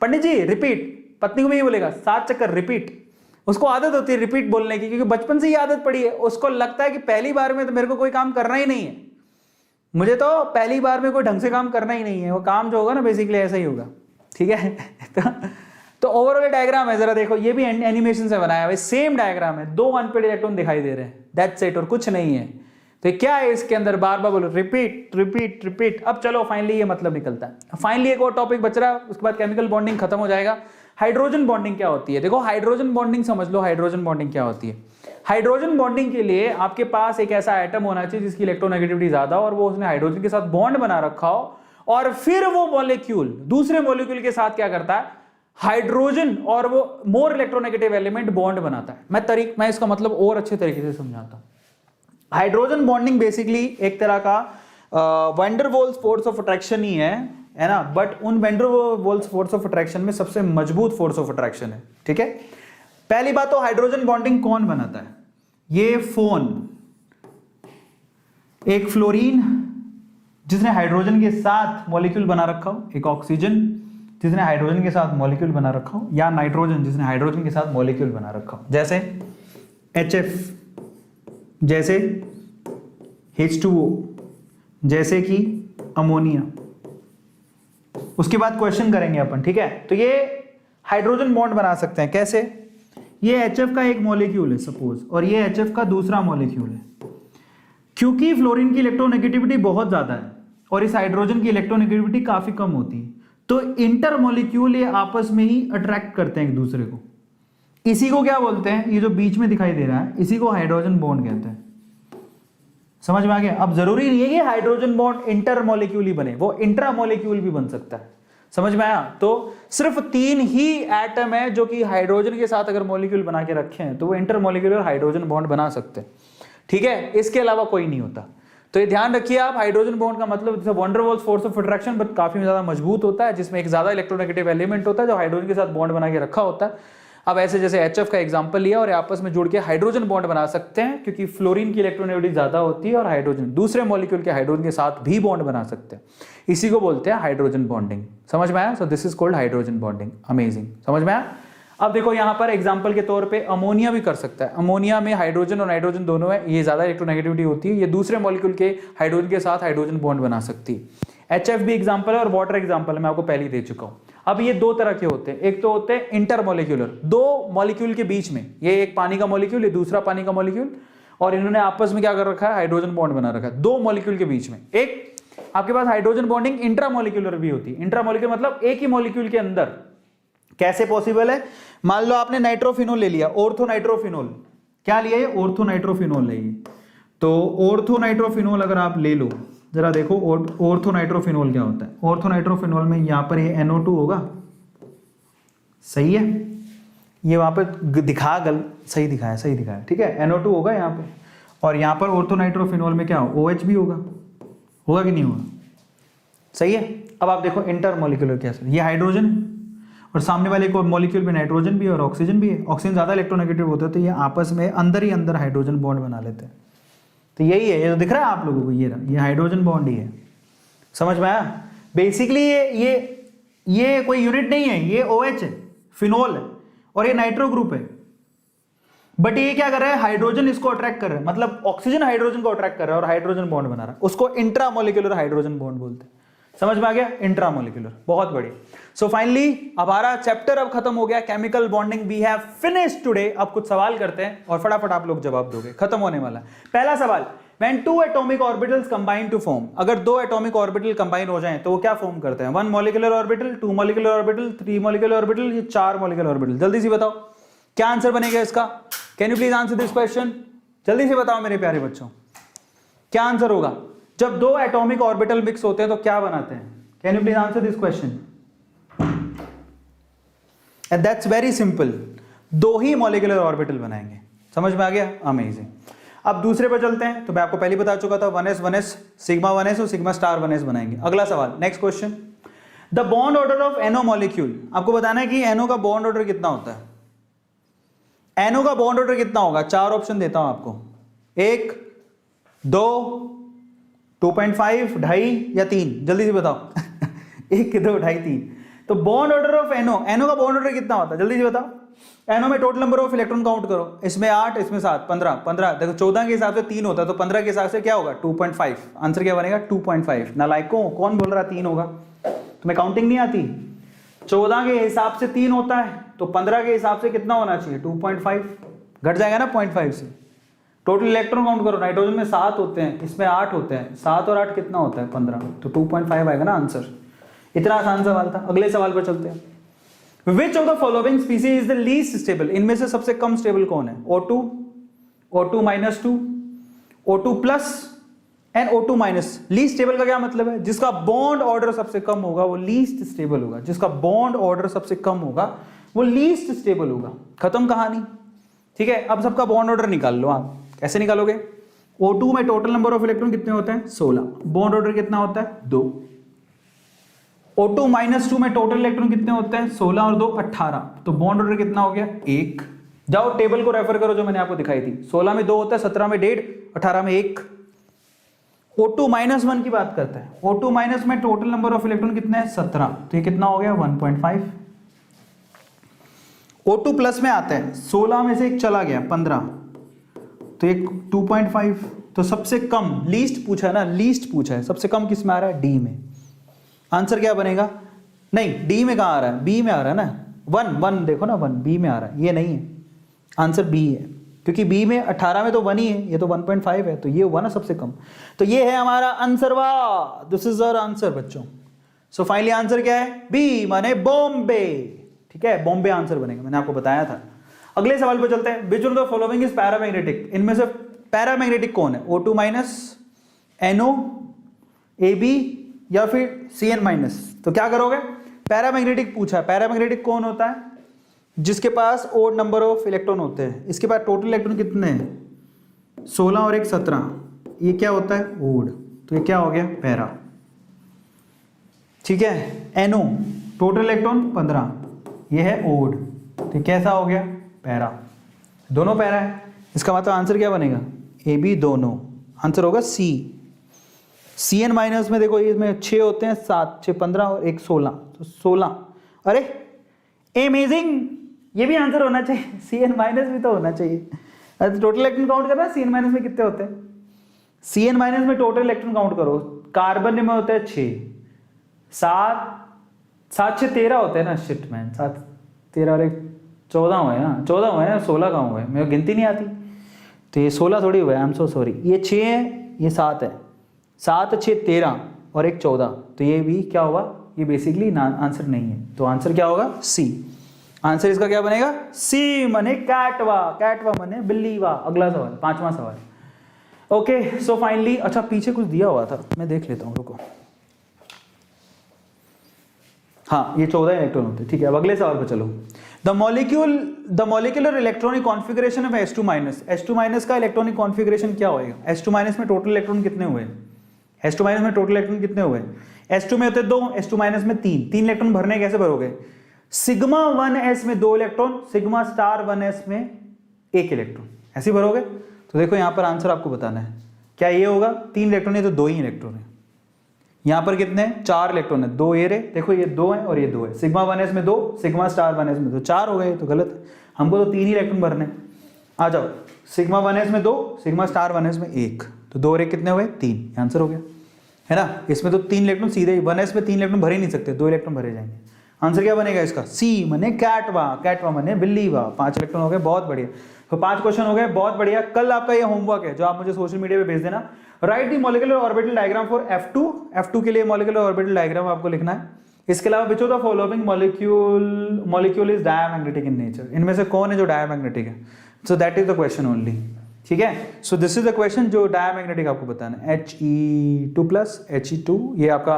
पंडित जी रिपीट, पत्नी को भी ये बोलेगा 7 चक्कर रिपीट। उसको आदत होती है रिपीट बोलने की, क्योंकि बचपन से ही आदत पड़ी है। उसको लगता है कि पहली बार में तो मेरे को कोई काम करना ही नहीं है, मुझे तो पहली बार में कोई ढंग से काम करना ही नहीं है, वो काम जो होगा ना बेसिकली ऐसा ही होगा, ठीक है। तो ओवरऑल डायग्राम है, जरा देखो, ये भी एनिमेशन से बनाया है, सेम डायग्राम है, 2 अनपेड इलेक्ट्रॉन दिखाई दे रहे हैं, दैट्स इट, और कुछ नहीं है। तो क्या है इसके अंदर, बार बार बोलो रिपीट रिपीट रिपीट। अब चलो फाइनली ये मतलब निकलता है। फाइनली एक और टॉपिक बच रहा है, उसके बाद केमिकल बॉन्डिंग खत्म हो जाएगा। हाइड्रोजन बॉन्डिंग क्या होती है, देखो हाइड्रोजन बॉन्डिंग समझ लो, हाइड्रोजन बॉन्डिंग क्या होती है। हाइड्रोजन बॉन्डिंग के लिए आपके पास एक ऐसा एटम होना चाहिए जिसकी इलेक्ट्रोनेगेटिविटी ज्यादा हो, और वो उसने हाइड्रोजन के साथ बॉन्ड बना रखा हो, और फिर वो मॉलिक्यूल दूसरे मॉलिक्यूल के साथ क्या करता है, हाइड्रोजन और वो मोर इलेक्ट्रोनेगेटिव एलिमेंट बॉन्ड बनाता है। मैं इसका मतलब और अच्छे तरीके से समझाता हूं। हाइड्रोजन बॉन्डिंग बेसिकली एक तरह का van der Waals force of attraction ही है ना, बट उन van der Waals force of attraction में सबसे मजबूत फोर्स ऑफ अट्रैक्शन है, ठीक है। पहली बात तो हाइड्रोजन बॉन्डिंग कौन बनाता है, ये फोन, एक फ्लोरीन जिसने हाइड्रोजन के साथ मॉलिक्यूल बना रखा हो, एक ऑक्सीजन जिसने हाइड्रोजन के साथ मॉलिक्यूल बना रखा हो, या नाइट्रोजन जिसने हाइड्रोजन के साथ मॉलिक्यूल बना रखा हो, जैसे HF, जैसे H2O, जैसे कि अमोनिया। उसके बाद क्वेश्चन करेंगे अपन, ठीक है। तो ये हाइड्रोजन बॉन्ड बना सकते हैं कैसे? ये HF का एक मॉलिक्यूल है सपोज, और ये HF का दूसरा मॉलिक्यूल है। क्योंकि फ्लोरीन की इलेक्ट्रोनेगेटिविटी बहुत ज्यादा है और इस हाइड्रोजन की इलेक्ट्रोनेगेटिविटी काफी कम होती है, तो इंटर मॉलिक्यूल ये आपस में ही अट्रैक्ट करते हैं एक दूसरे को। इसी को क्या बोलते हैं? ये जो बीच में दिखाई दे रहा है, इसी को हाइड्रोजन बॉन्ड कहते हैं। समझ में आ गया? अब जरूरी नहीं है कि हाइड्रोजन बॉन्ड इंटर मॉलिक्यूल ही बने, वो इंट्रा मॉलिक्यूल भी बन सकता है। समझ में आया? तो सिर्फ 3 ही एटम है जो कि हाइड्रोजन के साथ अगर मॉलिक्यूल बना के रखे हैं तो वो इंटर मॉलिक्यूलर हाइड्रोजन बॉन्ड बना सकते हैं, ठीक है। इसके अलावा कोई नहीं होता। तो ये ध्यान रखिए आप, हाइड्रोजन बॉन्ड का मतलब जैसे wonder walls force of attraction, but काफी ज्यादा मजबूत होता है, जिसमें एक ज्यादा इलेक्ट्रोनेगेटिव एलिमेंट होता है जो हाइड्रोजन के साथ बॉन्ड बना के रखा होता है। अब ऐसे जैसे HF का एग्जांपल लिया और आपस में जुड़ के हाइड्रोजन बॉन्ड बना सकते हैं, क्योंकि फ्लोरीन की इलेक्ट्रोनेगेटिविटी ज्यादा होती है और हाइड्रोजन दूसरे मॉलिक्यूल के हाइड्रोजन के साथ भी बॉन्ड बना सकते हैं। इसी को बोलते हैं हाइड्रोजन बॉन्डिंग। समझ में आया? So this is called hydrogen bonding. Amazing. समझ में आया? अब देखो यहाँ पर एग्जांपल के तौर पे अमोनिया भी कर सकता है। अमोनिया में हाइड्रोजन और नाइट्रोजन दोनों है, ये ज्यादा इलेक्ट्रोनेगेटिविटी होती है, ये दूसरे मॉलिक्यूल के हाइड्रोजन के साथ हाइड्रोजन बॉन्ड बना सकती है। HF भी एग्जांपल है और वाटर एग्जांपल मैं आपको पहले ही दे चुका हूं। अब ये 2 तरह के होते हैं, एक तो होते हैं इंटर मॉलिक्यूलर, 2 मॉलिक्यूल के बीच में, ये एक पानी का मॉलिक्यूल, ये दूसरा पानी का मॉलिक्यूल, और इन्होंने आपस में क्या कर रखा है? हाइड्रोजन बॉन्ड बना रखा है 2 मॉलिक्यूल के बीच में। एक आपके पास हाइड्रोजन बॉन्डिंग इंट्रा मॉलिक्यूलर भी होती है। इंट्रा मॉलिक्यूलर मतलब एक ही मॉलिक्यूल के अंदर। कैसे पॉसिबल है? मान लो आपने नाइट्रोफिनोल ले लिया, ऑर्थोनाइट्रोफिनोल। क्या लिया? ये ऑर्थोनाइट्रोफिनोल ले। तो ऑर्थोनाइट्रोफिनोल अगर आप ले लो, जरा देखो ऑर्थोनाइट्रोफिनोल क्या होता है। ऑर्थोनाइट्रोफिनोल में यहां पर ये NO2 होगा, सही है। ये वहां पर सही दिखाया, ठीक है। NO2 होगा यहाँ पे, और यहाँ पर ऑर्थोनाइट्रोफिनोल में क्या हो? OH भी होगा कि नहीं होगा? सही है। अब आप देखो इंटर मॉलिक्यूलर कैसे, ये हाइड्रोजन और सामने वाले को मॉलिक्यूल में नाइट्रोजन भी है और ऑक्सीजन भी है। ऑक्सीजन ज्यादा इलेक्ट्रोनेगेटिव होता है, तो ये आपस में अंदर ही अंदर हाइड्रोजन बॉन्ड बना लेते हैं। तो यही है, ये जो दिख रहा है आप लोगों को, ये हाइड्रोजन बॉन्ड ही है। समझ में आया? बेसिकली ये कोई यूनिट नहीं है, ये OH है, फिनोल है, और ये नाइट्रो ग्रुप है। बट ये क्या कर रहा है? हाइड्रोजन इसको अट्रैक्ट कर रहा है, मतलब ऑक्सीजन हाइड्रोजन को अट्रैक्ट कर रहा है और हाइड्रोजन बॉन्ड बना रहा है। उसको इंट्रामोलिकुलर हाइड्रोजन बॉन्ड बोलते हैं। समझ में आ गया? इंट्रामोलिकुलर। बहुत बढ़िया। सो फाइनली हमारा चैप्टर अब खत्म हो गया, chemical bonding we have finished today. अब कुछ सवाल करते हैं और फटाफट आप लोग जवाब दोगे, खत्म होने वाला है। पहला सवाल, when 2 atomic orbitals combine to form, अगर 2 atomic orbital combine हो जाएं तो वो क्या फॉर्म करते हैं? 1 molecular orbital, 2 molecular orbital, 3 molecular orbital, ये 4 molecular orbital। जल्दी से बताओ क्या आंसर बनेगा इसका? Can you please answer this question? जल्दी से बताओ मेरे प्यारे बच्चों, क्या आंसर होगा? जब 2 एटॉमिक ऑर्बिटल मिक्स होते हैं तो क्या बनाते हैं? Can you please answer this question? And that's very simple, 2 he molecular orbital बनाएंगे। समझ में आ गया? अमेजिंग। अब दूसरे पर चलते हैं। तो मैं आपको पहले बता चुका था 1s 1s सिग्मा 1s और सिग्मा स्टार 1s बनाएंगे। अगला सवाल, next question, the bond order of NO molecule. आपको बताना है कि NO का बॉन्ड ऑर्डर कितना होता है। NO का बॉन्ड ऑर्डर कितना होगा? 4 ऑप्शन देता हूं आपको, 1, 2, 2.5, 2.5 या 3। जल्दी से बताओ 1, 2, 2.5, 3। तो बॉन्ड ऑर्डर ऑफ NO का बॉन्ड ऑर्डर कितना होता है? जल्दी से बताओ। NO में total number of electron count करो, इसमें 8, इसमें 7, 15 देखो 14 के हिसाब से 3 होता है, तो 15 के हिसाब से क्या होगा? 2.5। आंसर क्या बनेगा? 2.5। नालायकों, कौन बोल रहा 3 होगा? तुम्हें काउंटिंग नहीं आती? 14 के हिसाब से 3 होता है, तो 15 के हिसाब से कितना होना चाहिए? 2.5। घट जाएगा ना 0.5 से। टोटल इलेक्ट्रॉन काउंट करो, नाइट्रोजन में 7 होते हैं, इसमें 8 होते हैं, 7 और 8 कितना होता है? 15, तो 2.5 आएगा ना आंसर। इतना आसान सवाल था। अगले सवाल पर चलते हैं। Which of the following species is the least stable? इनमें से सबसे कम स्टेबल कौन है? O2, O2-2, O2 plus and O2 minus. Least stable का क्या मतलब है? जिसका बॉन्ड ऑर्डर सबसे कम होगा वो लीस्ट स्टेबल होगा। जिसका बॉन्ड ऑर्डर सबसे कम होगा वो लीस्ट स्टेबल होगा। खत्म कहानी, ठीक है। अब सबका बॉन्ड ऑर्डर निकाल लो आप। कैसे निकालोगे? O2 में टोटल नंबर ऑफ इलेक्ट्रॉन कितने होते हैं? 16। बॉन्ड ऑर्डर कितना होता है? 2। O2-2 में टोटल इलेक्ट्रॉन कितने होते हैं? 16 और 2 18। तो बॉन्ड ऑर्डर कितना हो गया? 1। जाओ टेबल को रेफर करो जो मैंने आपको दिखाई थी। 16 में 2 होता है, 17 में 1.5, 18 में 1। O2-1 की बात करते हैं। O2- में टोटल नंबर ऑफ इलेक्ट्रॉन कितने हैं? 17। तो ये कितना हो गया? 1.5। O2 प्लस में आता है, 16 में से 1 चला गया, 15। तो एक 2.5, तो सबसे कम लीस्ट पूछा है ना, लीस्ट पूछा है, सबसे कम किस में आ रहा है, डी में। आंसर क्या बनेगा, नहीं डी में कहाँ आ रहा है, बी में आ रहा है ना, 1 देखो ना 1 बी में आ रहा है, ये नहीं है, आंसर बी है, क्योंकि बी में 18 में तो 1 ही है, ये तो 1.5 है, तो ये हुआ ना सबसे कम, तो ये है हमारा आंसर, वाह दिस इज आवर आंसर बच्चों। सो फाइनली आंसर क्या है, बी माने बॉम्बे, ठीक है, बॉम्बे आंसर बनेगा, मैंने आपको बताया था। अगले सवाल पे चलते हैं, which one of the following is paramagnetic, इनमें से पैरामैग्नेटिक कौन है, O2 माइनस, NO, AB या फिर Cn माइनस। तो क्या करोगे, पैरामैग्नेटिक पूछा है, पैरामैग्नेटिक कौन होता है, जिसके पास ओड नंबर ऑफ इलेक्ट्रॉन होते हैं, इसके पास टोटल इलेक्ट्रॉन कितने हैं 16 और एक 17, ये क्या होता है ओड, तो ये क्या हो गया पैरा, ठीक है। NO टोटल इलेक्ट्रॉन 15, ये है ओड, तो कैसा हो गया पैरा, दोनों पैरा है, इसका मतलब आंसर क्या बनेगा, AB दोनों, आंसर होगा C। Cn माइनस में देखो इसमें 6 होते हैं, 7 6 15 और एक 16, तो 16, अरे अमेजिंग, ये भी आंसर होना चाहिए, Cn माइनस भी तो होना चाहिए। टोटल इलेक्ट्रॉन काउंट करना है, Cn माइनस में कितने होते हैं, Cn माइनस में टोटल इलेक्ट्रॉन काउंट करो, कार्बन में होता है 6, 7 6 13 होते हैं ना, शिट मैन, 7 13 और एक 14 हुए ना, 14 हुए ना, 16 कहाँ हुए, मेरे को गिनती नहीं आती, तो ये 16 थोड़ी हुआ है, आई एम सो सॉरी, ये 6 है, ये 7 है, 7 6 13 और एक 14, तो ये भी क्या होगा, ये बेसिकली आंसर नहीं है, तो आंसर क्या होगा सी। आंसर इसका क्या बनेगा, सी मने कैटवा, कैटवा मने बिल्लीवा। अगला सवाल, 5वां सवाल, ओके सो फाइनली, अच्छा पीछे कुछ दिया हुआ था, मैं देख लेता हूँ, रुको, हाँ ये 14 इलेक्ट्रॉन होते हैं, ठीक है। अब अगले सवाल पे चलो, the molecular electronic configuration of H2 minus, H2 minus का इलेक्ट्रॉनिक कॉन्फिगरेशन क्या होएगा, H2 माइनस में टोटल इलेक्ट्रॉन कितने हुए, H2 माइनस में टोटल इलेक्ट्रॉन कितने हुए, H2 में होते 2, H2 माइनस में 3 इलेक्ट्रॉन भरने कैसे भरोगे, सिग्मा 1s में 2 इलेक्ट्रॉन, सिग्मा स्टार 1s में 1 इलेक्ट्रॉन, ऐसे भरोगे। तो देखो यहां पर आंसर आपको बताना है, क्या ये होगा 3 इलेक्ट्रॉन है तो 2 ही इलेक्ट्रॉन है, यहां पर कितने हैं 4 इलेक्ट्रॉन है, 2 ये रहे, देखो ये 2 है और ये 2 है, सिग्मा 1s में 2, सिग्मा स्टार 1s में 2, 4 हो गए, तो गलत है, हमको तो 3 ही इलेक्ट्रॉन भरने। आ जाओ, सिग्मा 1s में 2, सिग्मा स्टार 1s में 1, तो 2 रे कितने हुए 3, आंसर हो गया, है ना। इसमें तो 3 इलेक्ट्रॉन सीधे 1s में 3 इलेक्ट्रॉन भरे ही नहीं सकते, 2 इलेक्ट्रॉन भरे जाएंगे। आंसर क्या बनेगा इसका, सी मने कैटवा, कैटवा मने बिल्लीवा। 5 इलेक्ट्रॉन हो गए, बहुत बढ़िया। तो 5 क्वेश्चन हो गए, बहुत बढ़िया। कल आपका ये होमवर्क है जो आप मुझे सोशल मीडिया पे भेज देना, right the molecular orbital diagram for F2 के लिए मॉलिक्यूलर ऑर्बिटल डायग्राम आपको लिखना है। इसके अलावा which of the following molecule is diamagnetic in nature, इनमें से कौन है जो डायमैग्नेटिक है, so that is the question only, ठीक है। So this is the question जो डायमैग्नेटिक आपको बताना है, He2+ He2, ये आपका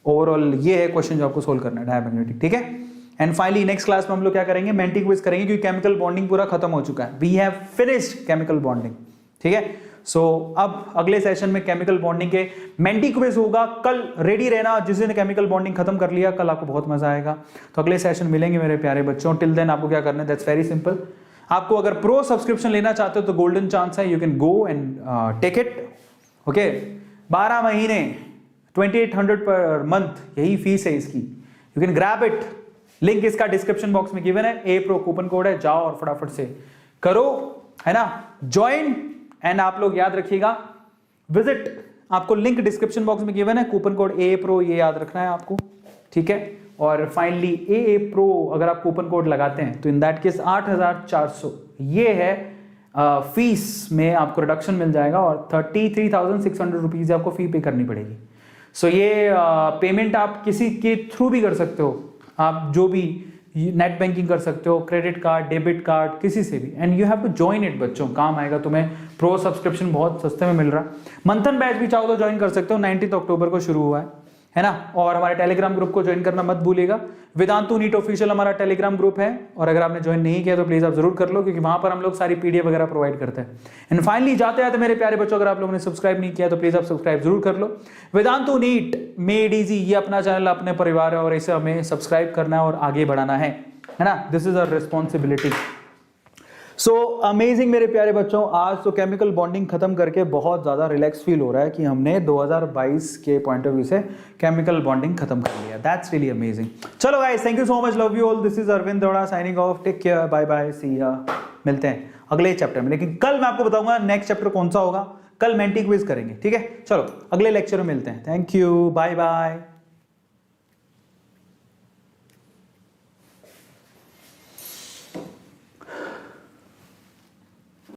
ओवरऑल ये है क्वेश्चन जो आपको सोल्व करना है डायमैग्नेटिक, ठीक है। एंड फाइनली नेक्स्ट क्लास में हम लोग क्या करेंगे, मेंटी क्विज करेंगे, क्योंकि केमिकल बॉन्डिंग पूरा खत्म हो चुका है, we have finished chemical bonding, ठीक है। सो अब अगले सेशन में केमिकल बॉन्डिंग के मेंटी क्विज होगा, कल रेडी रहना, जिस दिन केमिकल बॉन्डिंग खत्म कर लिया कल आपको बहुत मजा आएगा। तो अगले सेशन मिलेंगे मेरे प्यारे बच्चों, टिल देन आपको क्या करना है, दैट्स वेरी सिंपल। आपको अगर प्रो सब्सक्रिप्शन लेना चाहते हो तो गोल्डन चांस है, you can go and take it, okay. 12 महीने 2800 पर मंथ यही फीस है इसकी, you can grab it, link इसका डिस्क्रिप्शन बॉक्स में गिवन है, ए प्रो कूपन कोड है, जाओ और फटाफट से करो, है ना, ज्वाइन। एंड आप लोग याद रखिएगा, विजिट, आपको लिंक डिस्क्रिप्शन बॉक्स में गिवन है, कूपन कोड ए प्रो, ये याद रखना है आपको, ठीक है। और फाइनली ए प्रो अगर आप कूपन कोड लगाते हैं तो इन दैट केस 8400 ये है फीस में आपको रिडक्शन मिल जाएगा, और 33,600 रुपीज आपको फी पे करनी पड़ेगी। सो ये पेमेंट आप किसी के थ्रू भी कर सकते हो, आप जो भी नेट बैंकिंग कर सकते हो, क्रेडिट कार्ड, डेबिट कार्ड, किसी से भी, and you have to join it बच्चों, काम आएगा तुम्हें। प्रो सब्सक्रिप्शन बहुत सस्ते में मिल रहा है, मंथन बैच भी चाहो तो ज्वाइन कर सकते हो, 19 अक्टूबर को शुरू हुआ है ना। और हमारे टेलीग्राम ग्रुप को ज्वाइन करना मत भूलिएगा, वेदांतु नीट ऑफिशियल हमारा टेलीग्राम ग्रुप है, और अगर आपने ज्वाइन नहीं किया तो प्लीज आप जरूर कर लो, क्योंकि वहां पर हम लोग सारी पीडीएफ वगैरह प्रोवाइड करते हैं। एंड फाइनली जाते जाते मेरे प्यारे बच्चों, अगर आप लोगों ने सब्सक्राइब नहीं किया तो प्लीज आप सब्सक्राइब जरूर कर लो। वेदांतु नीट मेड इजी, ये अपना चैनल अपने परिवार है, और इसे हमें सब्सक्राइब करना है और आगे बढ़ाना है ना, this is our responsibility. So amazing मेरे प्यारे बच्चों, आज तो केमिकल बॉन्डिंग खत्म करके बहुत ज्यादा रिलैक्स फील हो रहा है कि हमने 2022 के पॉइंट ऑफ व्यू से केमिकल बॉन्डिंग खत्म कर लिया, दैट्स रियली अमेजिंग। चलो guys, thank you so much, love you all, this is Arvind Daura signing off, take care, bye bye, see ya, मिलते हैं। अगले चैप्टर में। लेकिन कल मैं आपको बताऊंगा नेक्स्ट चैप्टर कौन सा होगा, कल मेंटी क्विज करेंगे, ठीक है। चलो अगले लेक्चर में मिलते हैं। Thank you, bye bye.